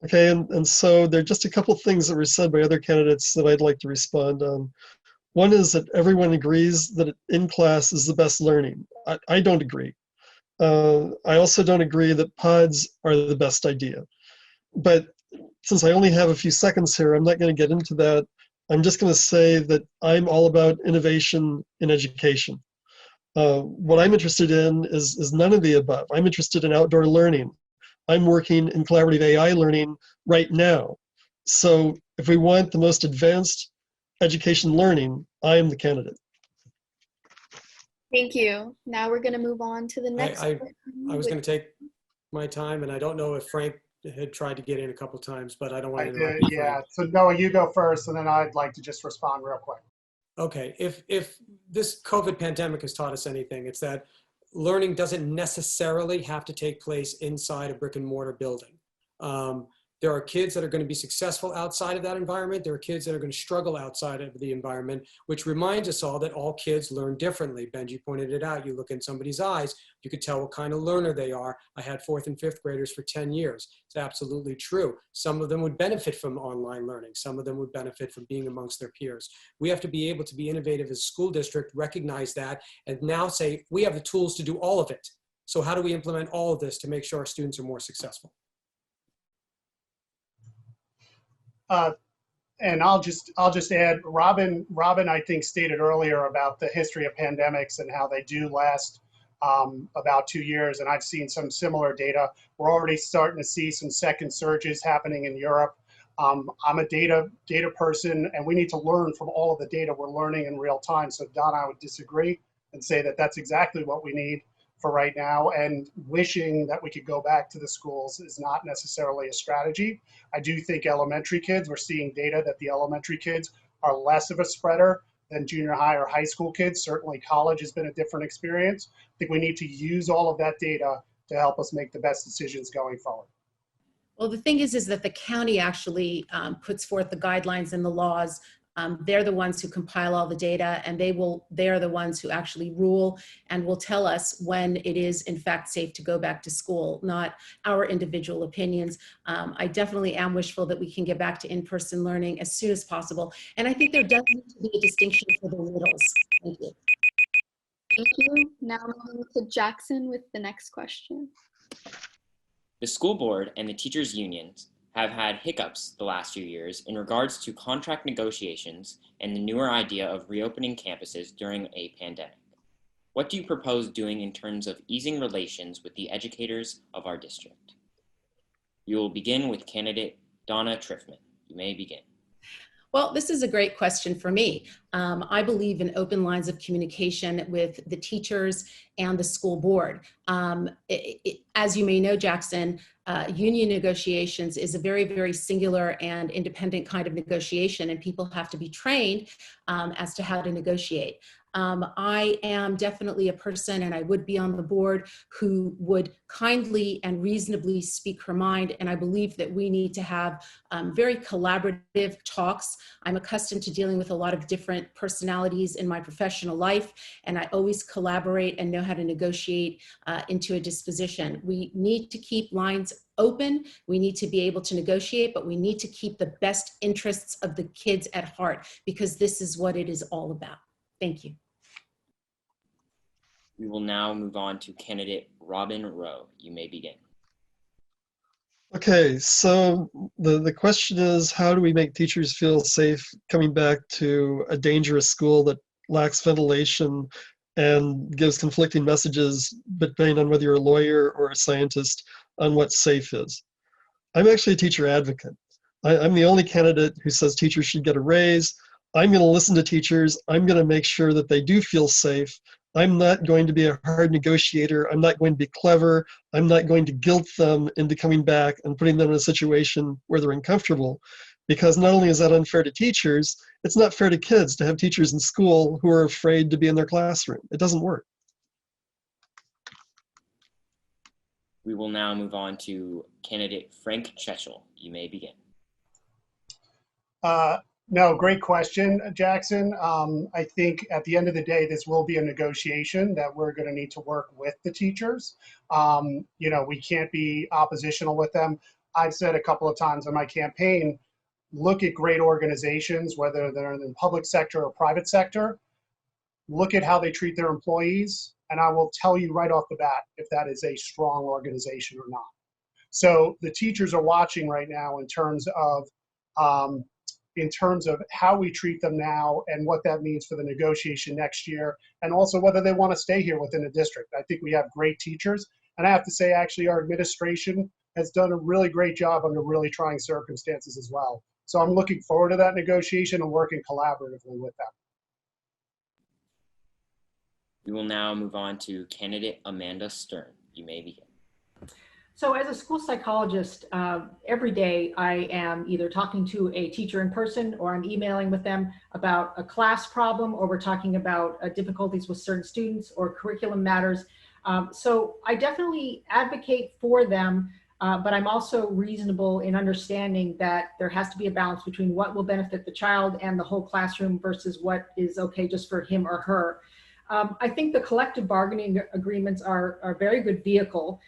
Okay, and so there are just a couple of things that were said by other candidates that I'd like to respond on. One is that everyone agrees that in class is the best learning. I don't agree. I also don't agree that pods are the best idea. But since I only have a few seconds here, I'm not going to get into that. I'm just going to say that I'm all about innovation in education. What I'm interested in is none of the above. I'm interested in outdoor learning. I'm working in collaborative AI learning right now. So if we want the most advanced education learning, I am the candidate. Thank you. Now we're going to move on to the next. I was going to take my time, and I don't know if Frank had tried to get in a couple times, but I don't want to interrupt you, yeah. Frank. So Noah, you go first, and then I'd like to just respond real quick. Okay, if this COVID pandemic has taught us anything, it's that learning doesn't necessarily have to take place inside a brick and mortar building. There are kids that are going to be successful outside of that environment. There are kids that are going to struggle outside of the environment, which reminds us all that all kids learn differently. Benji pointed it out. You look in somebody's eyes, you could tell what kind of learner they are. I had 4th and 5th graders for 10 years. It's absolutely true. Some of them would benefit from online learning. Some of them would benefit from being amongst their peers. We have to be able to be innovative as a school district, recognize that, and now say, we have the tools to do all of it. So how do we implement all of this to make sure our students are more successful? And I'll just add, Robin, I think stated earlier about the history of pandemics and how they do last about 2 years. And I've seen some similar data. We're already starting to see some second surges happening in Europe. I'm a data person, and we need to learn from all of the data we're learning in real time. So Don, I would disagree and say that that's exactly what we need for right now, and wishing that we could go back to the schools is not necessarily a strategy. I do think elementary kids, we're seeing data that the elementary kids are less of a spreader than junior high or high school kids. Certainly college has been a different experience. I think we need to use all of that data to help us make the best decisions going forward. Well, the thing is that the county actually puts forth the guidelines and the laws They're the ones who compile all the data, and they are the ones who actually rule and will tell us when it is in fact safe to go back to school, not our individual opinions. I definitely am wishful that we can get back to in-person learning as soon as possible. And I think there does need to be a distinction for the littles. Thank you. Thank you. Now moving to Jackson with the next question. The school board and the teachers' unions have had hiccups the last few years in regards to contract negotiations and the newer idea of reopening campuses during a pandemic. What do you propose doing in terms of easing relations with the educators of our district? You will begin with candidate Donna Triffman. You may begin. Well, this is a great question for me. I believe in open lines of communication with the teachers and the school board. As you may know, Jackson, union negotiations is a very, very singular and independent kind of negotiation, and people have to be trained as to how to negotiate. I am definitely a person, and I would be on the board, who would kindly and reasonably speak her mind, and I believe that we need to have very collaborative talks. I'm accustomed to dealing with a lot of different personalities in my professional life, and I always collaborate and know how to negotiate into a disposition. We need to keep lines open. We need to be able to negotiate, but we need to keep the best interests of the kids at heart, because this is what it is all about. Thank you. We will now move on to candidate Robin Rowe. You may begin. Okay, so the question is, how do we make teachers feel safe coming back to a dangerous school that lacks ventilation and gives conflicting messages depending on whether you're a lawyer or a scientist on what safe is? I'm actually a teacher advocate. I'm the only candidate who says teachers should get a raise. I'm going to listen to teachers. I'm going to make sure that they do feel safe. I'm not going to be a hard negotiator. I'm not going to be clever. I'm not going to guilt them into coming back and putting them in a situation where they're uncomfortable. Because not only is that unfair to teachers, it's not fair to kids to have teachers in school who are afraid to be in their classroom. It doesn't work. We will now move on to candidate Frank Chechel. You may begin. No, great question, Jackson. I think at the end of the day, this will be a negotiation that we're going to need to work with the teachers. We can't be oppositional with them. I've said a couple of times in my campaign, look at great organizations, whether they're in the public sector or private sector. Look at how they treat their employees, and I will tell you right off the bat if that is a strong organization or not. So the teachers are watching right now in terms of how we treat them now and what that means for the negotiation next year, and also whether they want to stay here within the district. I think we have great teachers, and I have to say, actually, our administration has done a really great job under really trying circumstances as well. So I'm looking forward to that negotiation and working collaboratively with them. We will now move on to candidate Amanda Stern. You may begin. So as a school psychologist, every day I am either talking to a teacher in person or I'm emailing with them about a class problem, or we're talking about difficulties with certain students or curriculum matters. So I definitely advocate for them, but I'm also reasonable in understanding that there has to be a balance between what will benefit the child and the whole classroom versus what is okay just for him or her. I think the collective bargaining agreements are a very good vehicle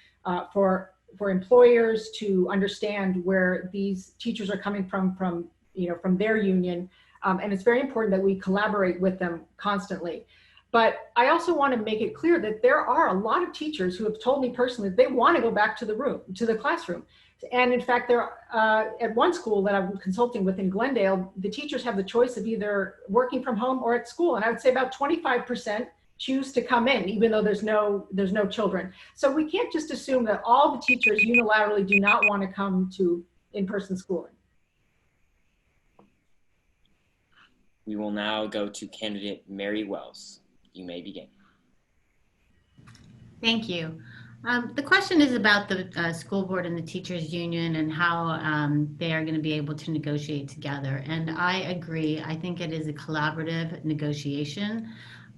for employers to understand where these teachers are coming from their union. And it's very important that we collaborate with them constantly. But I also want to make it clear that there are a lot of teachers who have told me personally that they want to go back to the classroom. And in fact, at one school that I'm consulting with in Glendale, the teachers have the choice of either working from home or at school. And I would say about 25% choose to come in, even though there's no children. So we can't just assume that all the teachers unilaterally do not want to come to in-person schooling. We will now go to candidate Mary Wells. You may begin. Thank you. The question is about the school board and the teachers union and how they are going to be able to negotiate together. And I agree. I think it is a collaborative negotiation.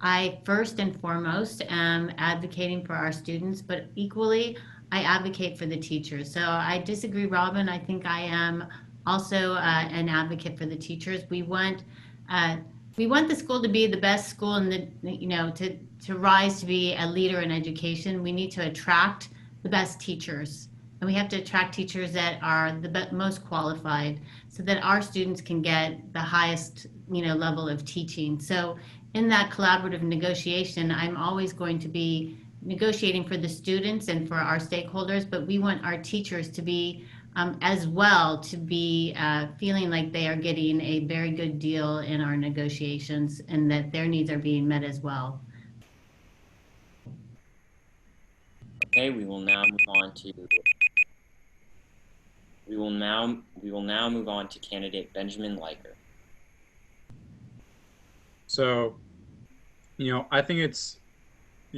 I first and foremost am advocating for our students, but equally I advocate for the teachers. So I disagree, Robin. I think I am also an advocate for the teachers. We want We want the school to be the best school in the, to rise to be a leader in education. We need to attract the best teachers. And we have to attract teachers that are the most qualified so that our students can get the highest, level of teaching. So in that collaborative negotiation, I'm always going to be negotiating for the students and for our stakeholders, but we want our teachers to be as well to be feeling like they are getting a very good deal in our negotiations and that their needs are being met as well. Okay, we will now move on to candidate Benjamin Liker. So, I think it's,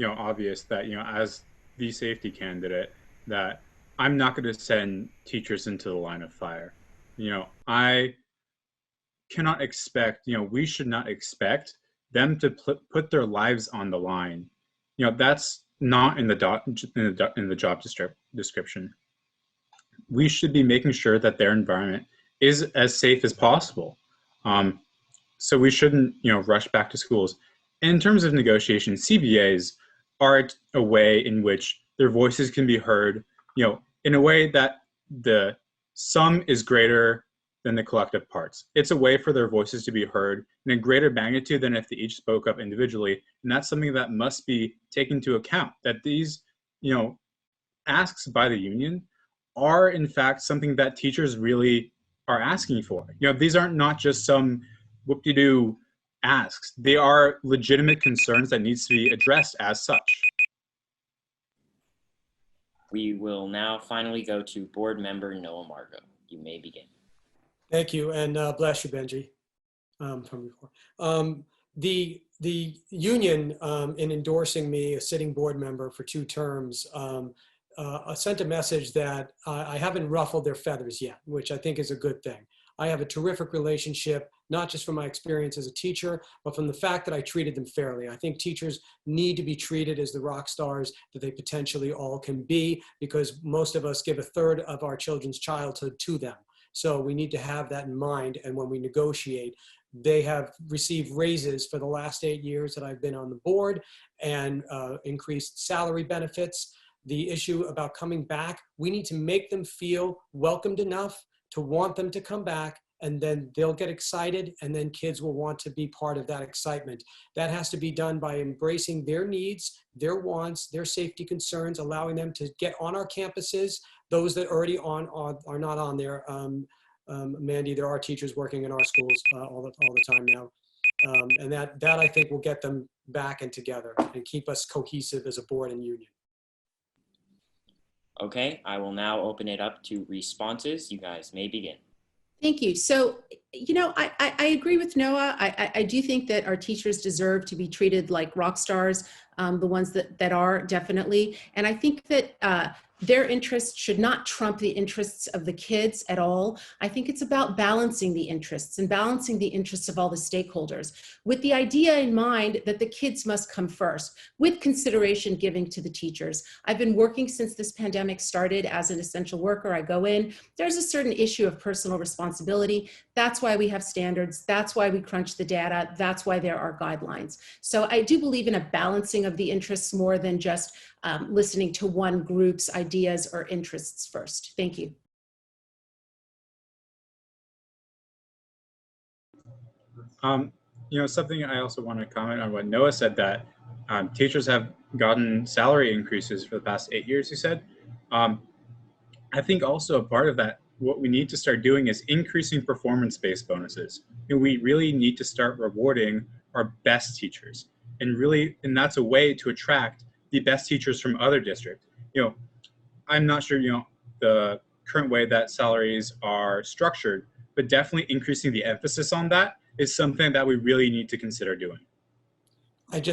obvious that, as the safety candidate, that I'm not going to send teachers into the line of fire. I cannot expect, we should not expect them to put their lives on the line. That's not in the job description. We should be making sure that their environment is as safe as possible. So we shouldn't, rush back to schools. In terms of negotiation, CBAs are a way in which their voices can be heard, in a way that the sum is greater than the collective parts. It's a way for their voices to be heard in a greater magnitude than if they each spoke up individually. And that's something that must be taken into account, that these, asks by the union are in fact something that teachers really are asking for. These aren't not just some whoop-de-doo asks. They are legitimate concerns that needs to be addressed as such. We will now finally go to board member Noah Margot. You may begin. Thank you, and bless you, Benji, from before. The union, in endorsing me a sitting board member for 2 terms, sent a message that I haven't ruffled their feathers yet, which I think is a good thing. I have a terrific relationship, not just from my experience as a teacher, but from the fact that I treated them fairly. I think teachers need to be treated as the rock stars that they potentially all can be, because most of us give 1/3 of our children's childhood to them. So we need to have that in mind. And when we negotiate, they have received raises for the last 8 years that I've been on the board and increased salary benefits. The issue about coming back, we need to make them feel welcomed enough to want them to come back, and then they'll get excited, and then kids will want to be part of that excitement. That has to be done by embracing their needs, their wants, their safety concerns, allowing them to get on our campuses. Those that already are not on there. Mandy, there are teachers working in our schools all the time now. And that I think will get them back and together and keep us cohesive as a board and union. Okay, I will now open it up to responses. You guys may begin. Thank you. So, I agree with Noah. I do think that our teachers deserve to be treated like rock stars, the ones that are definitely. And I think that their interests should not trump the interests of the kids at all. I think it's about balancing the interests and balancing the interests of all the stakeholders, with the idea in mind that the kids must come first, with consideration given to the teachers. I've been working since this pandemic started as an essential worker. I go in, there's a certain issue of personal responsibility. That's why we have standards. That's why we crunch the data. That's why there are guidelines. So I do believe in a balancing of the interests more than just listening to one group's ideas or interests first. Thank you. Something I also want to comment on what Noah said, that teachers have gotten salary increases for the past 8 years, he said. I think also a part of that, what we need to start doing is increasing performance-based bonuses. We really need to start rewarding our best teachers. And that's a way to attract the best teachers from other districts. I'm not sure, the current way that salaries are structured, but definitely increasing the emphasis on that is something that we really need to consider doing.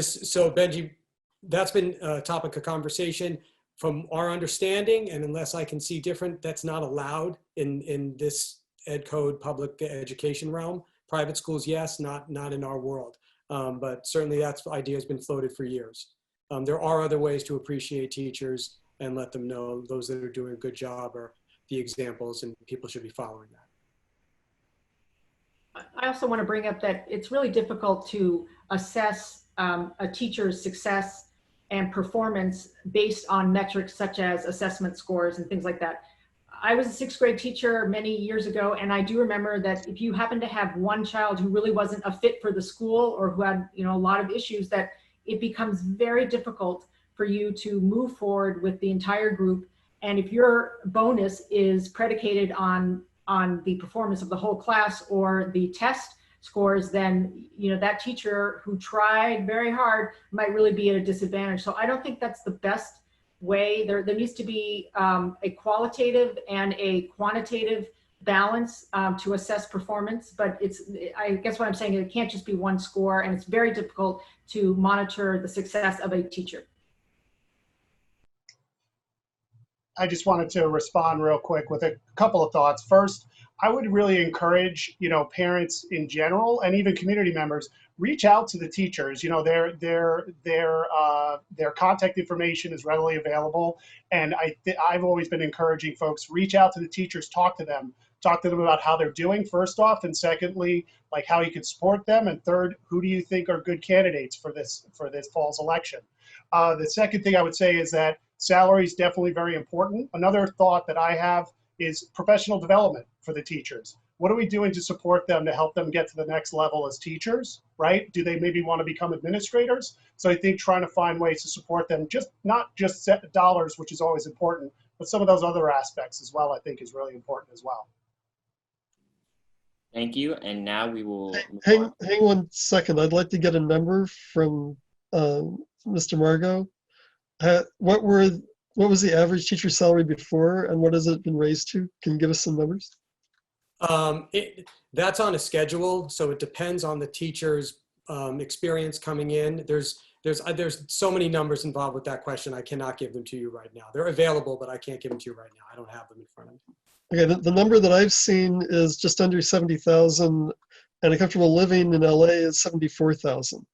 So Benji, that's been a topic of conversation. From our understanding, and unless I can see different, that's not allowed in this ed code public education realm. Private schools, yes, not in our world. But certainly that idea has been floated for years. There are other ways to appreciate teachers and let them know those that are doing a good job are the examples, and people should be following that. I also want to bring up that it's really difficult to assess a teacher's success and performance based on metrics such as assessment scores and things like that. I was a sixth grade teacher many years ago, and I do remember that if you happen to have one child who really wasn't a fit for the school or who had, a lot of issues, that it becomes very difficult for you to move forward with the entire group. And if your bonus is predicated on the performance of the whole class or the test scores, then that teacher who tried very hard might really be at a disadvantage. So I don't think that's the best way. There needs to be a qualitative and a quantitative balance to assess performance. But I guess what I'm saying is it can't just be one score, and it's very difficult to monitor the success of a teacher. I just wanted to respond real quick with a couple of thoughts. First, I would really encourage, parents in general and even community members, reach out to the teachers. Their contact information is readily available, and I've always been encouraging folks, reach out to the teachers, talk to them about how they're doing first off, and secondly, like how you can support them, and third, who do you think are good candidates for this fall's election. The second thing I would say is that salary is definitely very important. Another thought that I have is professional development for the teachers. What are we doing to support them to help them get to the next level as teachers, right? Do they maybe want to become administrators? So I think trying to find ways to support them, not just set dollars, which is always important, but some of those other aspects as well, I think is really important as well. Thank you. And now we will hang 1 second. I'd like to get a number from Mr. Margot. What was the average teacher salary before, and what has it been raised to? Can you give us some numbers? That's on a schedule, so it depends on the teacher's experience coming in. There's so many numbers involved with that question. I cannot give them to you right now. They're available, but I can't give them to you right now. I don't have them in front of me. Okay, the number that I've seen is just under 70,000, and a comfortable living in LA is 74,000.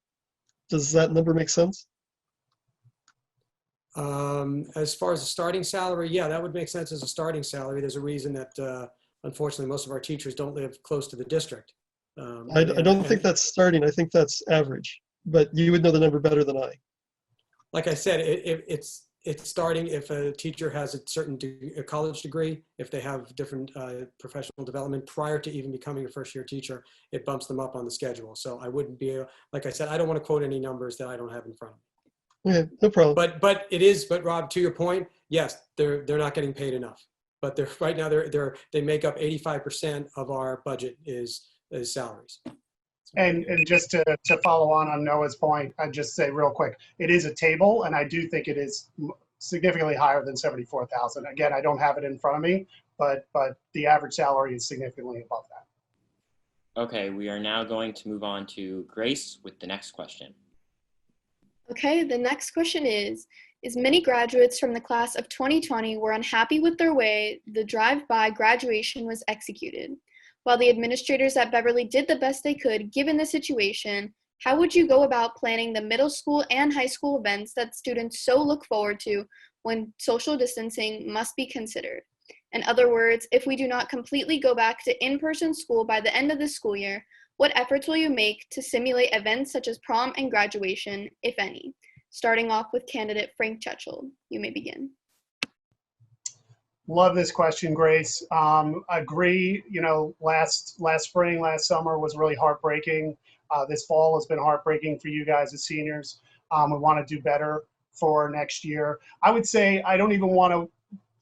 Does that number make sense? As far as a starting salary, yeah, that would make sense as a starting salary. There's a reason that unfortunately most of our teachers don't live close to the district. I don't think that's starting. I think that's average, but you would know the number better than I. Like I said, it's starting if a teacher has a college degree, if they have different professional development prior to even becoming a first-year teacher, it bumps them up on the schedule. So I wouldn't be, like I said, I don't want to quote any numbers that I don't have in front of me. Okay, no problem. But Rob, to your point, yes, they're not getting paid enough. But right now they make up 85% of our budget is salaries. And just to follow on Noah's point, I'd just say real quick, it is a table, and I do think it is significantly higher than 74,000. Again, I don't have it in front of me, but the average salary is significantly above that. Okay, we are now going to move on to Grace with the next question. Okay, the next question is many graduates from the class of 2020 were unhappy with their way the drive-by graduation was executed. While the administrators at Beverly did the best they could given the situation, how would you go about planning the middle school and high school events that students so look forward to when social distancing must be considered? In other words, if we do not completely go back to in-person school by the end of the school year, what efforts will you make to simulate events such as prom and graduation, if any? Starting off with candidate Frank Chechel. You may begin. Love this question, Grace. Agree, last spring, last summer was really heartbreaking. This fall has been heartbreaking for you guys as seniors. We want to do better for next year. I would say I don't even want to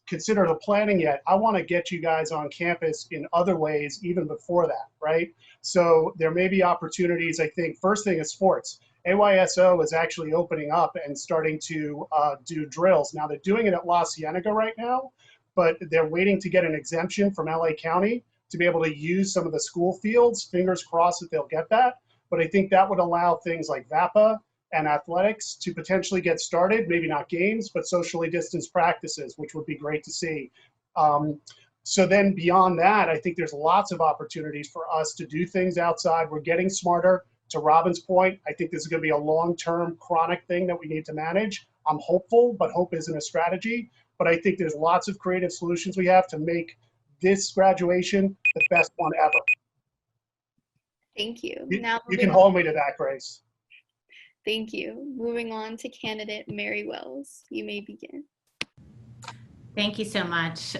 consider the planning yet. I want to get you guys on campus in other ways even before that, right? So there may be opportunities. I think first thing is sports. AYSO is actually opening up and starting to do drills. Now they're doing it at La Cienega right now, but they're waiting to get an exemption from LA County to be able to use some of the school fields. Fingers crossed that they'll get that. But I think that would allow things like VAPA and athletics to potentially get started, maybe not games, but socially distanced practices, which would be great to see. So then beyond that, I think there's lots of opportunities for us to do things outside. We're getting smarter. To Robin's point, I think this is going to be a long-term chronic thing that we need to manage. I'm hopeful, but hope isn't a strategy. But I think there's lots of creative solutions we have to make this graduation the best one ever. Thank you. You, Now you can moving on- hold me to that, Grace. Thank you. Moving on to candidate Mary Wells. You may begin. Thank you so much.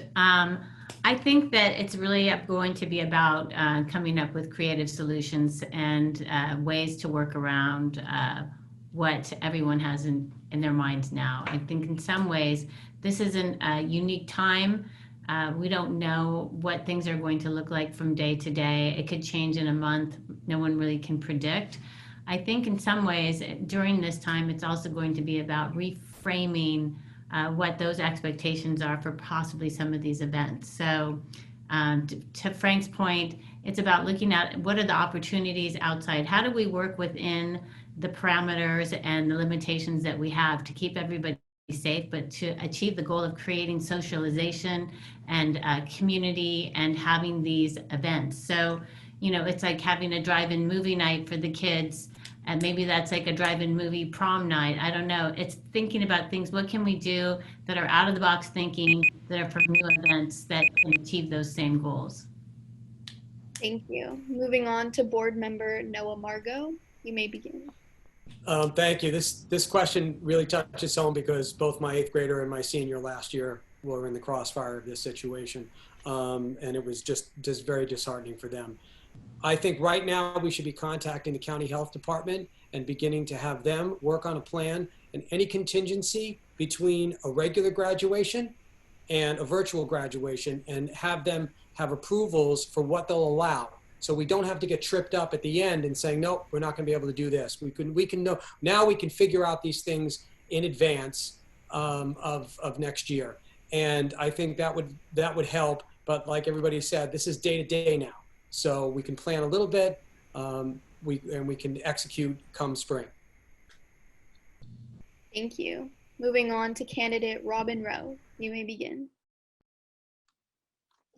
I think that it's really going to be about coming up with creative solutions and ways to work around what everyone has in their minds now. I think in some ways, this isn't a unique time. We don't know what things are going to look like from day to day. It could change in a month. No one really can predict. I think in some ways, during this time, it's also going to be about reframing what those expectations are for possibly some of these events. So to Frank's point, it's about looking at what are the opportunities outside? How do we work within the parameters and the limitations that we have to keep everybody safe, but to achieve the goal of creating socialization and community and having these events. So, you know, it's like having a drive-in movie night for the kids, and maybe that's like a drive-in movie prom night. I don't know. It's thinking about things. What can we do that are out of the box thinking, that are for new events that can achieve those same goals? Thank you. Moving on to board member Noah Margot. You may begin. Thank you. This question really touches home because both my 8th grader and my senior last year were in the crossfire of this situation. And it was just very disheartening for them. I think right now we should be contacting the county health department and beginning to have them work on a plan and any contingency between a regular graduation and a virtual graduation, and have them have approvals for what they'll allow. So we don't have to get tripped up at the end and saying, nope, we're not going to be able to do this. We can know now. We can figure out these things in advance of next year, and I think that would help. But like everybody said, this is day to day now, so we can plan a little bit. We can execute come spring. Thank you. Moving on to candidate Robin Rowe. You may begin.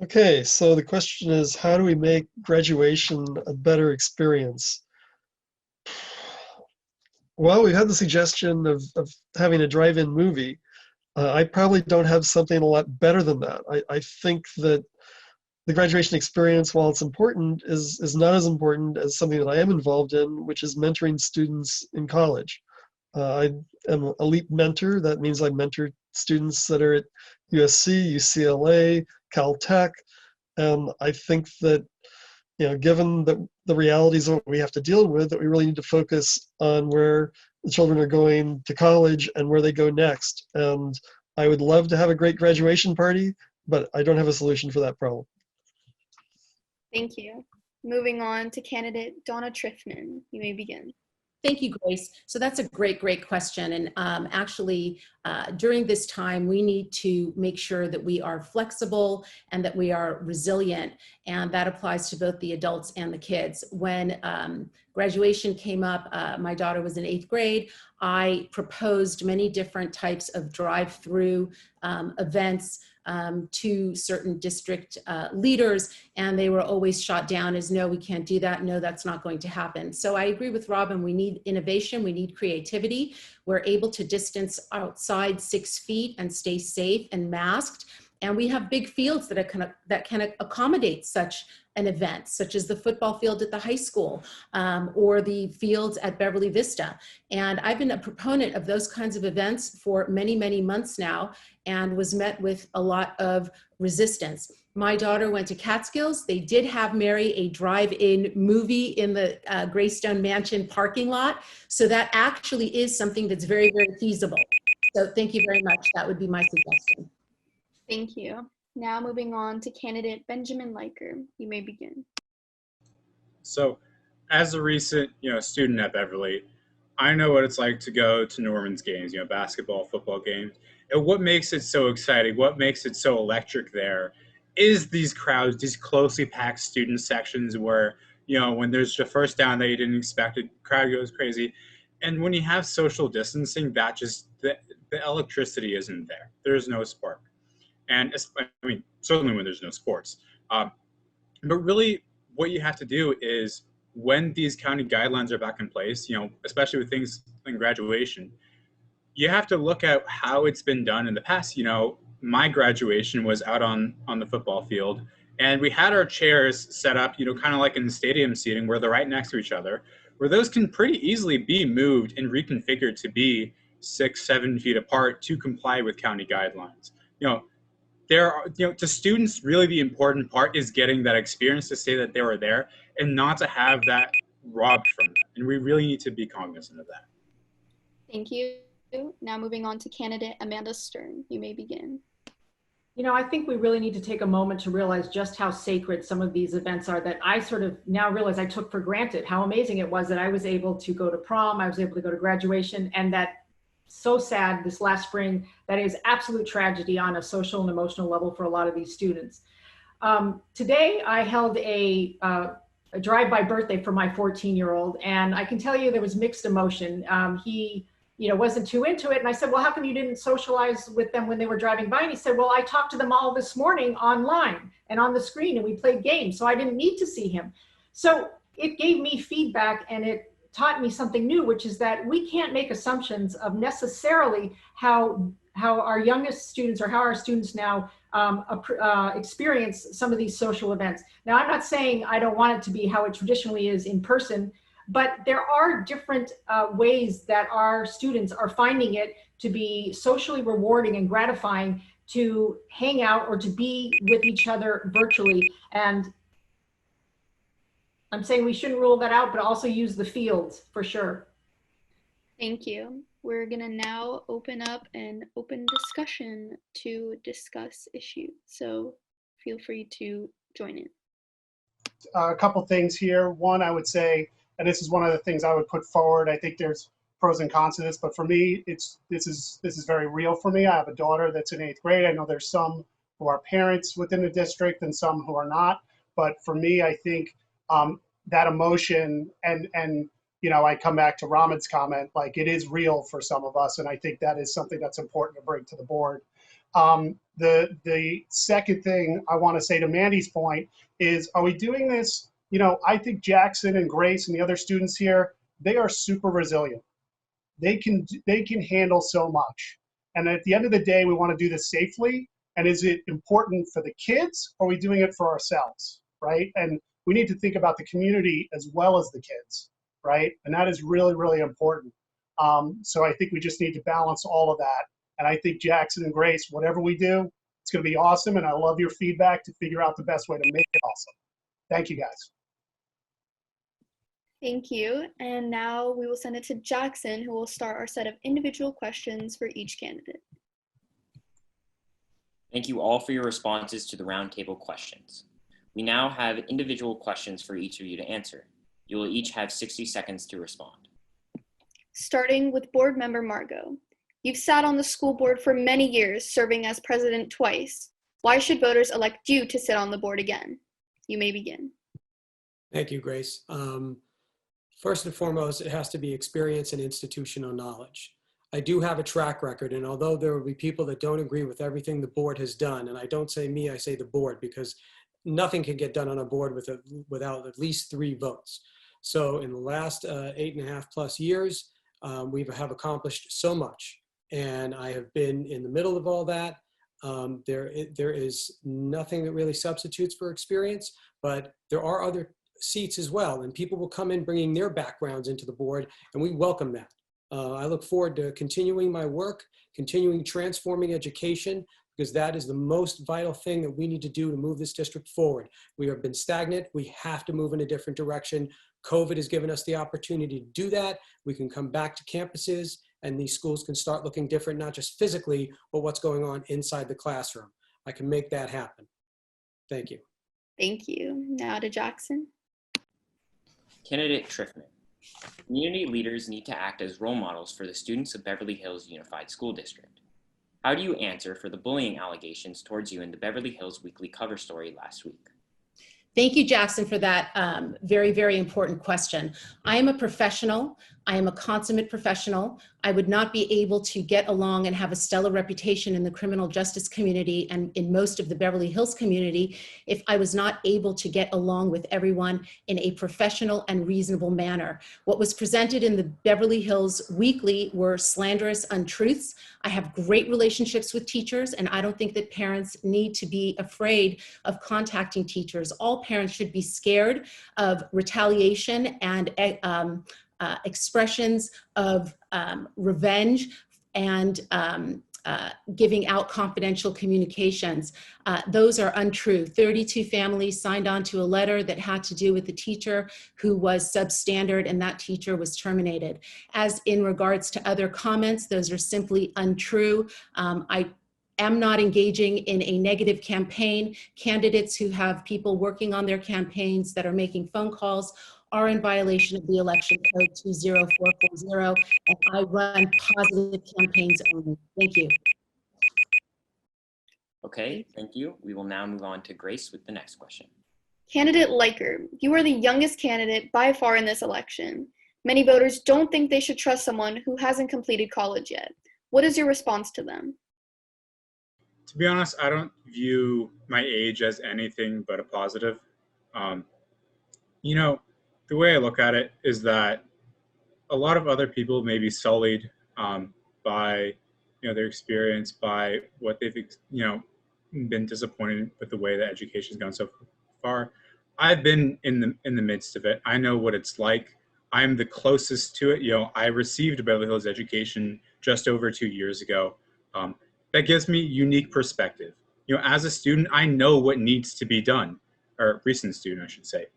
Okay, so the question is, how do we make graduation a better experience? Well, we've had the suggestion of having a drive-in movie. I probably don't have something a lot better than that. I think that the graduation experience, while it's important, is not as important as something that I am involved in, which is mentoring students in college. I am a LEAP mentor. That means I mentor students that are at USC, UCLA, Caltech, and I think that, you know, given the realities of what we have to deal with, that we really need to focus on where the children are going to college and where they go next. And I would love to have a great graduation party, but I don't have a solution for that problem. Thank you. Moving on to candidate Donna Triffman. You may begin. Thank you, Grace. So that's a great question. And actually, during this time, we need to make sure that we are flexible and that we are resilient. And that applies to both the adults and the kids. When graduation came up, my daughter was in 8th grade. I proposed many different types of drive-through events to certain district leaders, and they were always shot down as, no, we can't do that. No, that's not going to happen. So I agree with Robin. We need innovation. We need creativity. We're able to distance outside 6 feet and stay safe and masked. And we have big fields that can accommodate such an event, such as the football field at the high school or the fields at Beverly Vista. And I've been a proponent of those kinds of events for many, many months now, and was met with a lot of resistance. My daughter went to Catskills. They did have Mary a drive-in movie in the Greystone Mansion parking lot. So that actually is something that's very, very feasible. So thank you very much. That would be my suggestion. Thank you. Now moving on to candidate Benjamin Leiker. You may begin. So, as a recent, student at Beverly, I know what it's like to go to Norman's games, basketball, football games. And what makes it so exciting, what makes it so electric there is these crowds, these closely packed student sections where, when there's a first down that you didn't expect, the crowd goes crazy. And when you have social distancing, that just, the electricity isn't there. There's no spark. And certainly when there's no sports. But really what you have to do is, when these county guidelines are back in place, especially with things in graduation, you have to look at how it's been done in the past. My graduation was out on the football field, And we had our chairs set up, kind of like in the stadium seating where they're right next to each other, where those can pretty easily be moved and reconfigured to be 6-7 feet apart to comply with county guidelines. To students, really the important part is getting that experience to say that they were there and not to have that robbed from them. And we really need to be cognizant of that. Thank you. Now moving on to candidate Amanda Stern. You may begin. I think we really need to take a moment to realize just how sacred some of these events are that I sort of now realize I took for granted, how amazing it was that I was able to go to prom, I was able to go to graduation, and that so sad this last spring, that is absolute tragedy on a social and emotional level for a lot of these students. Today, I held a drive-by birthday for my 14-year-old, and I can tell you there was mixed emotion. He wasn't too into it. And I said, well, how come you didn't socialize with them when they were driving by? And he said, well, I talked to them all this morning online and on the screen, and we played games, so I didn't need to see him. So it gave me feedback, and it taught me something new, which is that we can't make assumptions of necessarily how our youngest students or how our students now experience some of these social events. Now, I'm not saying I don't want it to be how it traditionally is in person, but there are different ways that our students are finding it to be socially rewarding and gratifying to hang out or to be with each other virtually. And I'm saying we shouldn't rule that out, but also use the fields for sure. Thank you. We're gonna now open up an open discussion to discuss issues. So feel free to join in. A couple things here. One, I would say, and this is one of the things I would put forward. I think there's pros and cons to this, but for me, this is very real for me. I have a daughter that's in 8th grade. I know there's some who are parents within the district and some who are not. But for me, I think that emotion and I come back to Ramad's comment, like it is real for some of us, and I think that is something that's important to bring to the board. The second thing I want to say to Mandy's point is, are we doing this? I think Jackson and Grace and the other students here, they are super resilient. They can handle so much. And at the end of the day, we want to do this safely. And is it important for the kids, or are we doing it for ourselves, right? And we need to think about the community as well as the kids, right? And that is really, really important. So I think we just need to balance all of that. And I think Jackson and Grace, whatever we do, it's going to be awesome. And I love your feedback to figure out the best way to make it awesome. Thank you, guys. Thank you. And now we will send it to Jackson, who will start our set of individual questions for each candidate. Thank you all for your responses to the roundtable questions. We now have individual questions for each of you to answer. You will each have 60 seconds to respond. Starting with board member Margot. You've sat on the school board for many years, serving as president twice. Why should voters elect you to sit on the board again? You may begin. Thank you, Grace. First and foremost, it has to be experience and institutional knowledge. I do have a track record, and although there will be people that don't agree with everything the board has done, and I don't say me, I say the board, because nothing can get done on a board without at least 3 votes. So in the last 8.5+ years, we have accomplished so much, and I have been in the middle of all that. There is nothing that really substitutes for experience, but there are other seats as well, and people will come in bringing their backgrounds into the board, and we welcome that. I look forward to continuing my work, continuing transforming education, because that is the most vital thing that we need to do to move this district forward. We have been stagnant. We have to move in a different direction. COVID has given us the opportunity to do that. We can come back to campuses, and these schools can start looking different, not just physically, but what's going on inside the classroom. I can make that happen. Thank you. Thank you. Now to Jackson. Candidate Triffman. Community leaders need to act as role models for the students of Beverly Hills Unified School District. How do you answer for the bullying allegations towards you in the Beverly Hills Weekly cover story last week? Thank you, Jackson, for that very, very important question. I am a professional. I am a consummate professional. I would not be able to get along and have a stellar reputation in the criminal justice community and in most of the Beverly Hills community if I was not able to get along with everyone in a professional and reasonable manner. What was presented in the Beverly Hills Weekly were slanderous untruths. I have great relationships with teachers, and I don't think that parents need to be afraid of contacting teachers. All parents should be scared of retaliation and expressions of revenge and giving out confidential communications. Those are untrue. 32 families signed on to a letter that had to do with the teacher who was substandard, and that teacher was terminated. As in regards to other comments, those are simply untrue. I am not engaging in a negative campaign. Candidates who have people working on their campaigns that are making phone calls are in violation of the election code 20440, and I run positive campaigns only. Thank you. Okay, thank you. We will now move on to Grace with the next question. Candidate Liker, you are the youngest candidate by far in this election. Many voters don't think they should trust someone who hasn't completed college yet. What is your response to them? To be honest, I don't view my age as anything but a positive. You know, the way I look at it is that a lot of other people may be sullied by, their experience, by what they've, been disappointed with the way that education's gone so far. I've been in the midst of it. I know what it's like. I'm the closest to it. I received a Beverly Hills education just over 2 years ago. That gives me unique perspective. As a student, I know what needs to be done, or recent student, I should say.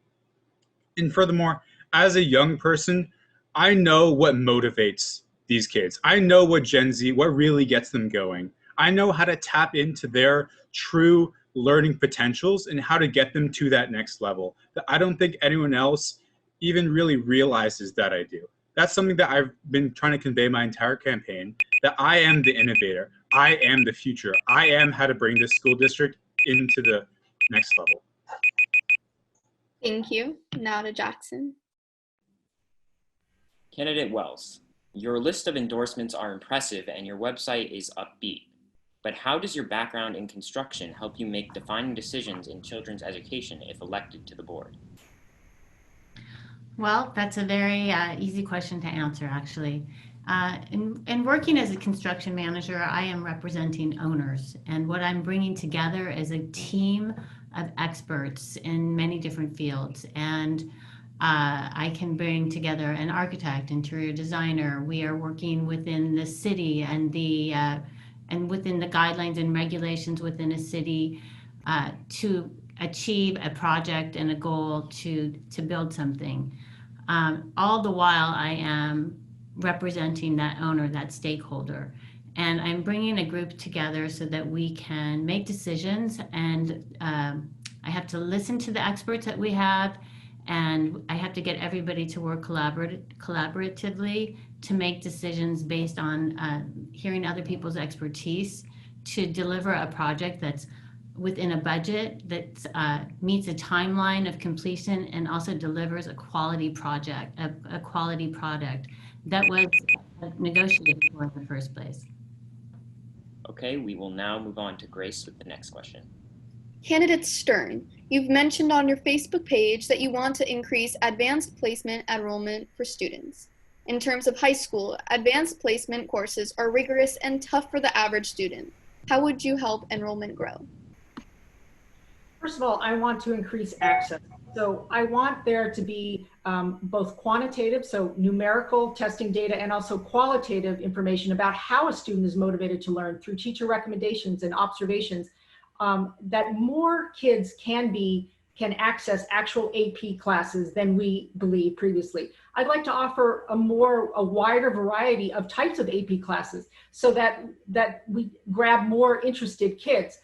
And furthermore, as a young person, I know what motivates these kids. I know what Gen Z, what really gets them going. I know how to tap into their true learning potentials and how to get them to that next level that I don't think anyone else even really realizes that I do. That's something that I've been trying to convey my entire campaign, that I am the innovator. I am the future. I am how to bring this school district into the next level. Thank you. Now to Jackson. Candidate Wells, your list of endorsements are impressive and your website is upbeat. But how does your background in construction help you make defining decisions in children's education if elected to the board? Well, that's a very easy question to answer, actually. In working as a construction manager, I am representing owners, and what I'm bringing together is a team of experts in many different fields. And I can bring together an architect, interior designer. We are working within the city and within the guidelines and regulations within a city to achieve a project and a goal to build something. All the while I am representing that owner, that stakeholder. And I'm bringing a group together so that we can make decisions, and I have to listen to the experts that we have, and I have to get everybody to work collaboratively to make decisions based on hearing other people's expertise to deliver a project that's within a budget that meets a timeline of completion and also delivers a quality project, a quality product that was negotiated for in the first place. Okay, we will now move on to Grace with the next question. Candidate Stern, you've mentioned on your Facebook page that you want to increase advanced placement enrollment for students. In terms of high school, advanced placement courses are rigorous and tough for the average student. How would you help enrollment grow? First of all, I want to increase access. So I want there to be both quantitative, so numerical testing data, and also qualitative information about how a student is motivated to learn through teacher recommendations and observations, that more kids can access actual AP classes than we believed previously. I'd like to offer a wider variety of types of AP classes so that we grab more interested kids.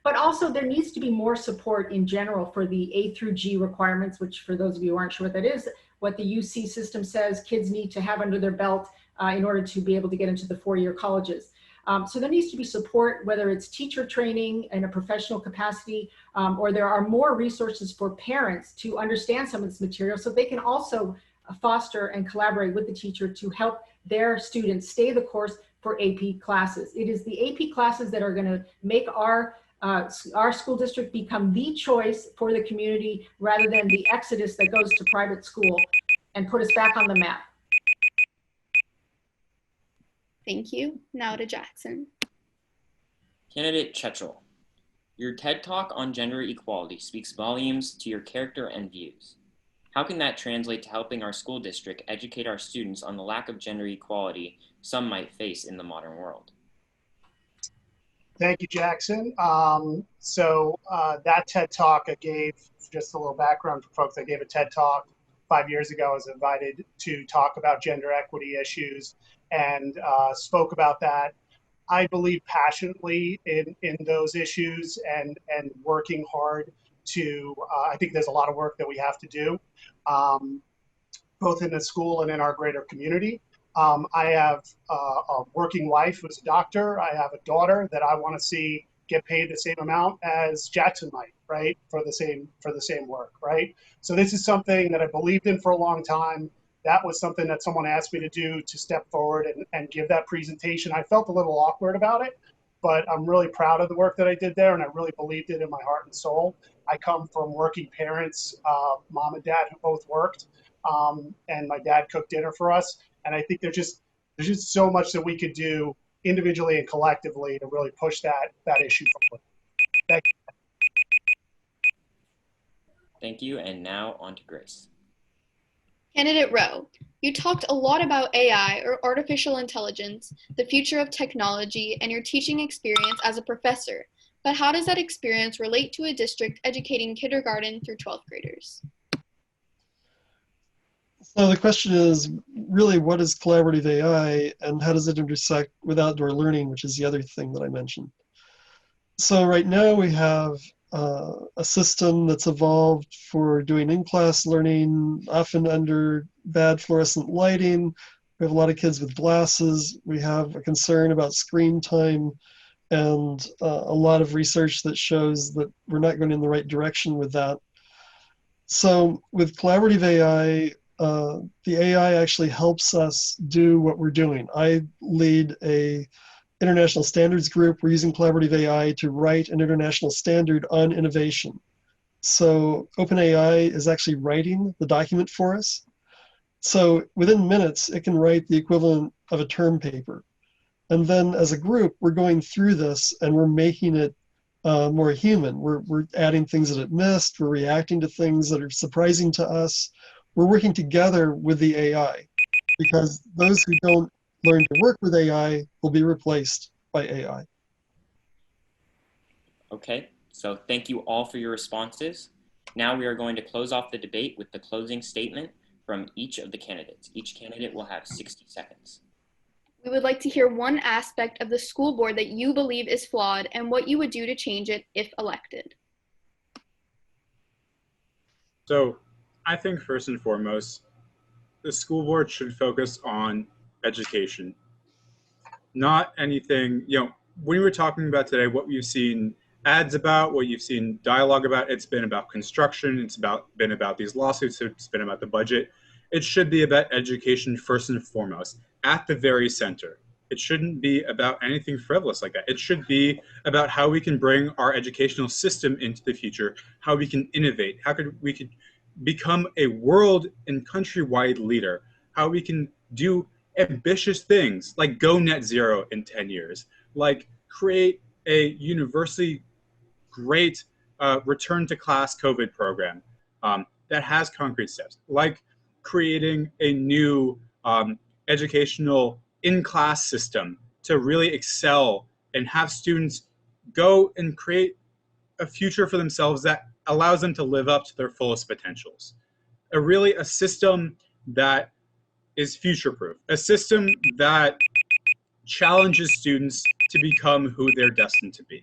But also there needs to be more support in general for the A through G requirements, which for those of you who aren't sure what that is, what the UC system says kids need to have under their belt in order to be able to get into the four-year colleges. So there needs to be support, whether it's teacher training in a professional capacity, or there are more resources for parents to understand some of this material so they can also foster and collaborate with the teacher to help their students stay the course for AP classes. It is the AP classes that are going to make our school district become the choice for the community rather than the exodus that goes to private school and put us back on the map. Thank you. Now to Jackson. Candidate Chechel, your TED Talk on gender equality speaks volumes to your character and views. How can that translate to helping our school district educate our students on the lack of gender equality some might face in the modern world? Thank you, Jackson. That TED Talk I gave, just a little background for folks, I gave a TED Talk 5 years ago. I was invited to talk about gender equity issues and spoke about that. I believe passionately in those issues and working hard to, I think there's a lot of work that we have to do, both in the school and in our greater community. I have a working wife who's a doctor. I have a daughter that I want to see get paid the same amount as Jackson might, right? For the same work, right? So this is something that I believed in for a long time. That was something that someone asked me to do, to step forward and give that presentation. I felt a little awkward about it, but I'm really proud of the work that I did there, and I really believed it in my heart and soul. I come from working parents, mom and dad who both worked, and my dad cooked dinner for us. And I think there's just so much that we could do individually and collectively to really push that issue forward. Thank you. Thank you, and now on to Grace. Candidate Rowe, you talked a lot about AI, or artificial intelligence, the future of technology, and your teaching experience as a professor. But how does that experience relate to a district educating kindergarten through 12th graders? So the question is really, what is collaborative AI and how does it intersect with outdoor learning, which is the other thing that I mentioned. So right now we have a system that's evolved for doing in-class learning, often under bad fluorescent lighting. We have a lot of kids with glasses. We have a concern about screen time and a lot of research that shows that we're not going in the right direction with that. So with collaborative AI, the AI actually helps us do what we're doing. I lead a international standards group. We're using collaborative AI to write an international standard on innovation. So OpenAI is actually writing the document for us. So within minutes, it can write the equivalent of a term paper. And then as a group, we're going through this and we're making it more human. We're adding things that it missed. We're reacting to things that are surprising to us. We're working together with the AI, because those who don't learn to work with AI will be replaced by AI. Okay, so thank you all for your responses. Now we are going to close off the debate with the closing statement from each of the candidates. Each candidate will have 60 seconds. We would like to hear one aspect of the school board that you believe is flawed and what you would do to change it if elected. So I think first and foremost, the school board should focus on education, not anything, when we were talking about today, what we've seen ads about, what you've seen dialogue about, it's been about construction, it's been about these lawsuits, it's been about the budget. It should be about education first and foremost, at the very center. It shouldn't be about anything frivolous like that. It should be about how we can bring our educational system into the future, how we can innovate, how we could become a world and countrywide leader, how we can do ambitious things like go net zero in 10 years, like create a universally great return to class COVID program that has concrete steps, like creating a new educational in-class system to really excel and have students go and create a future for themselves that allows them to live up to their fullest potentials. A system that is future-proof, a system that challenges students to become who they're destined to be.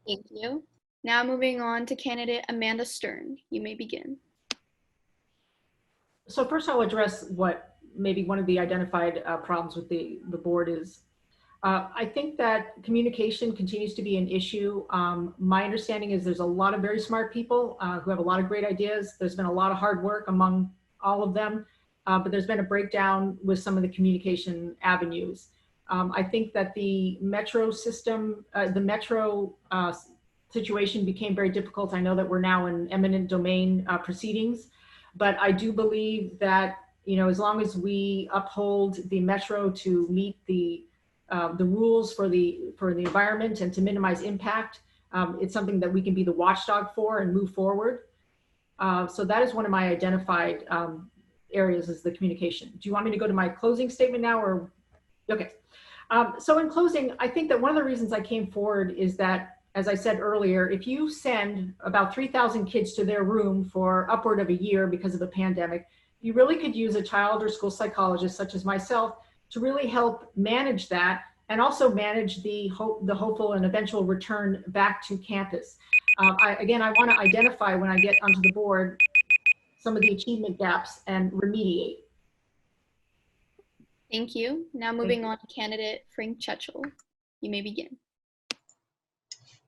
Thank you. Now moving on to candidate Amanda Stern. You may begin. So first I'll address what maybe one of the identified problems with the board is. I think that communication continues to be an issue. My understanding is there's a lot of very smart people who have a lot of great ideas. There's been a lot of hard work among all of them, but there's been a breakdown with some of the communication avenues. I think that the metro system, situation became very difficult. I know that we're now in eminent domain proceedings, but I do believe that, as long as we uphold the metro to meet the rules for the environment and to minimize impact, it's something that we can be the watchdog for and move forward. So that is one of my identified areas, is the communication. Do you want me to go to my closing statement now, or? Okay. So in closing, I think that one of the reasons I came forward is that, as I said earlier, if you send about 3,000 kids to their room for upward of a year because of the pandemic, you really could use a child or school psychologist such as myself to really help manage that, and also manage the hopeful and eventual return back to campus. Again, I want to identify, when I get onto the board, some of the achievement gaps and remediate. Thank you. Now moving on to candidate Frank Chechel. You may begin.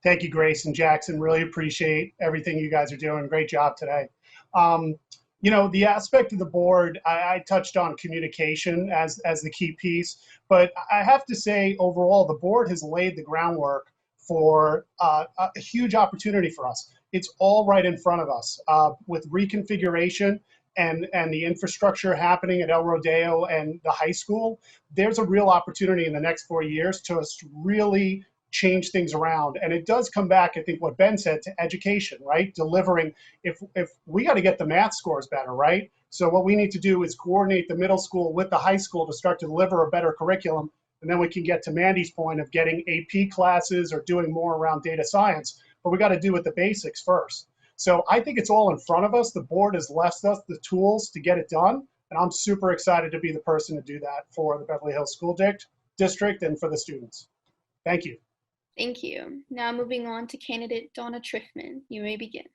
Thank you, Grace and Jackson. Really appreciate everything you guys are doing. Great job today. The aspect of the board, I touched on communication as the key piece, but I have to say, overall, the board has laid the groundwork for a huge opportunity for us. It's all right in front of us with reconfiguration and the infrastructure happening at El Rodeo and the high school. There's a real opportunity in the next 4 years to really change things around. And it does come back, I think what Ben said, to education, right? Delivering, if we got to get the math scores better, right? So what we need to do is coordinate the middle school with the high school to start to deliver a better curriculum. And then we can get to Mandy's point of getting AP classes or doing more around data science, but we got to do with the basics first. So I think it's all in front of us. The board has left us the tools to get it done. And I'm super excited to be the person to do that for the Beverly Hills School District and for the students. Thank you. Thank you. Now moving on to candidate Donna Triffman. You may begin.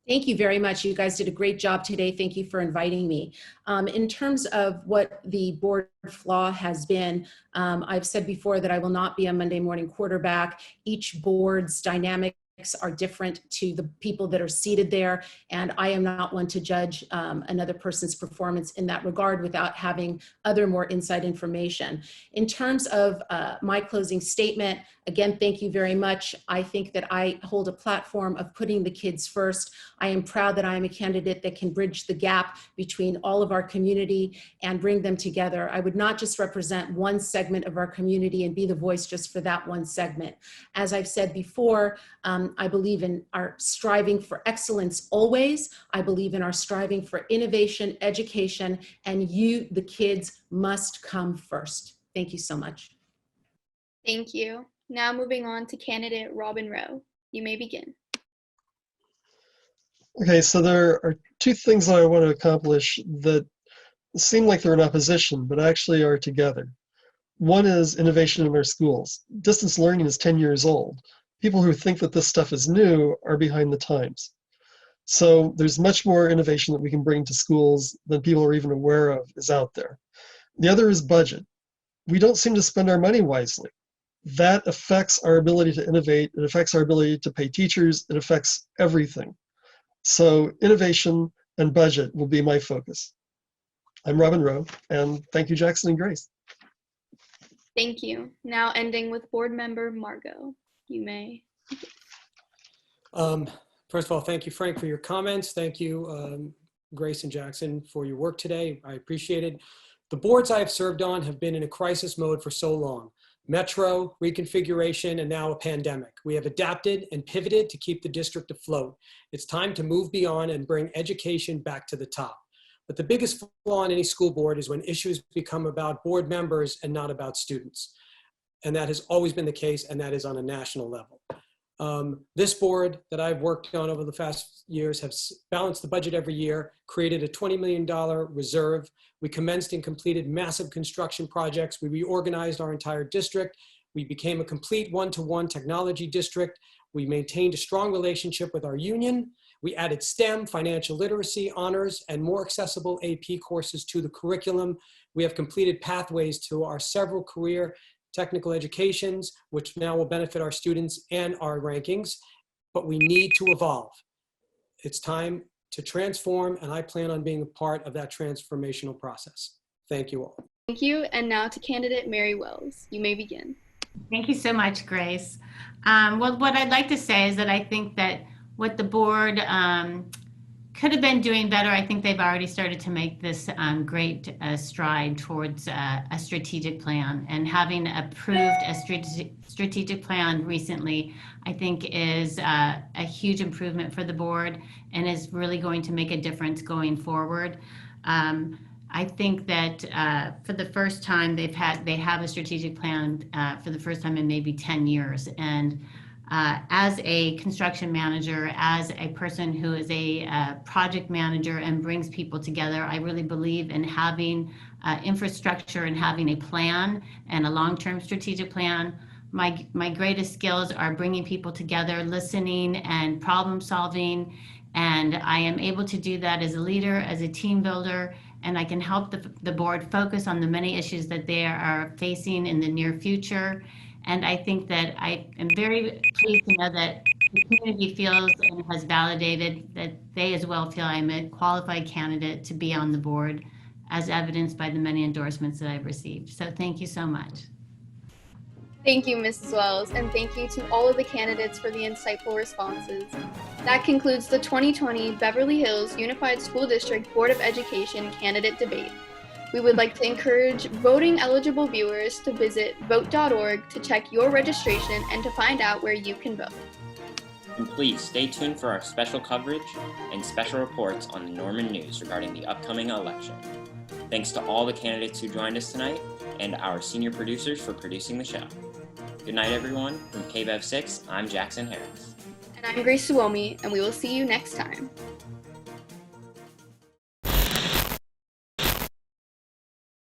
Thank you very much. You guys did a great job today. Thank you for inviting me. In terms of what the board flaw has been, I've said before that I will not be a Monday morning quarterback. Each board's dynamics are different to the people that are seated there, and I am not one to judge another person's performance in that regard without having other more inside information. In terms of my closing statement, again, thank you very much. I think that I hold a platform of putting the kids first. I am proud that I am a candidate that can bridge the gap between all of our community and bring them together. I would not just represent one segment of our community and be the voice just for that one segment. As I've said before, I believe in our striving for excellence always. I believe in our striving for innovation, education, and you, the kids, must come first. Thank you so much. Thank you. Now moving on to candidate Robin Rowe. You may begin. Okay, so there are two things that I want to accomplish that seem like they're in opposition, but actually are together. One is innovation in our schools. Distance learning is 10 years old. People who think that this stuff is new are behind the times. So there's much more innovation that we can bring to schools than people are even aware of is out there. The other is budget. We don't seem to spend our money wisely. That affects our ability to innovate. It affects our ability to pay teachers. It affects everything. So innovation and budget will be my focus. I'm Robin Rowe, and thank you, Jackson and Grace. Thank you. Now ending with board member Margot. You may. First of all, thank you, Frank, for your comments. Thank you, Grace and Jackson, for your work today. I appreciate it. The boards I have served on have been in a crisis mode for so long. Metro, reconfiguration, and now a pandemic. We have adapted and pivoted to keep the district afloat. It's time to move beyond and bring education back to the top. But the biggest flaw in any school board is when issues become about board members and not about students. And that has always been the case, and that is on a national level. This board that I've worked on over the past years has balanced the budget every year, created a $20 million reserve. We commenced and completed massive construction projects. We reorganized our entire district. We became a complete one-to-one technology district. We maintained a strong relationship with our union. We added STEM, financial literacy, honors, and more accessible AP courses to the curriculum. We have completed pathways to our several career technical educations, which now will benefit our students and our rankings, but we need to evolve. It's time to transform, and I plan on being a part of that transformational process. Thank you all. Thank you. And now to candidate Mary Wells. You may begin. Thank you so much, Grace. Well, what I'd like to say is that I think that what the board could have been doing better, I think they've already started to make this great stride towards a strategic plan, and having approved a strategic plan recently, I think is a huge improvement for the board and is really going to make a difference going forward. I think that for the first time they have a strategic plan for the first time in maybe 10 years. And as a construction manager, as a person who is a project manager and brings people together, I really believe in having infrastructure and having a plan and a long-term strategic plan. My greatest skills are bringing people together, listening, and problem solving. And I am able to do that as a leader, as a team builder, and I can help the board focus on the many issues that they are facing in the near future. And I think that I am very pleased to know that the community feels and has validated that they as well feel I'm a qualified candidate to be on the board, as evidenced by the many endorsements that I've received. So thank you so much. Thank you, Mrs. Wells, and thank you to all of the candidates for the insightful responses. That concludes the 2020 Beverly Hills Unified School District Board of Education candidate debate. We would like to encourage voting eligible viewers to visit vote.org to check your registration and to find out where you can vote. And please stay tuned for our special coverage and special reports on the Norman News regarding the upcoming election. Thanks to all the candidates who joined us tonight and our senior producers for producing the show. Good night, everyone. From KBEV 6, I'm Jackson Harris. And I'm Grace Suomi, and we will see you next time.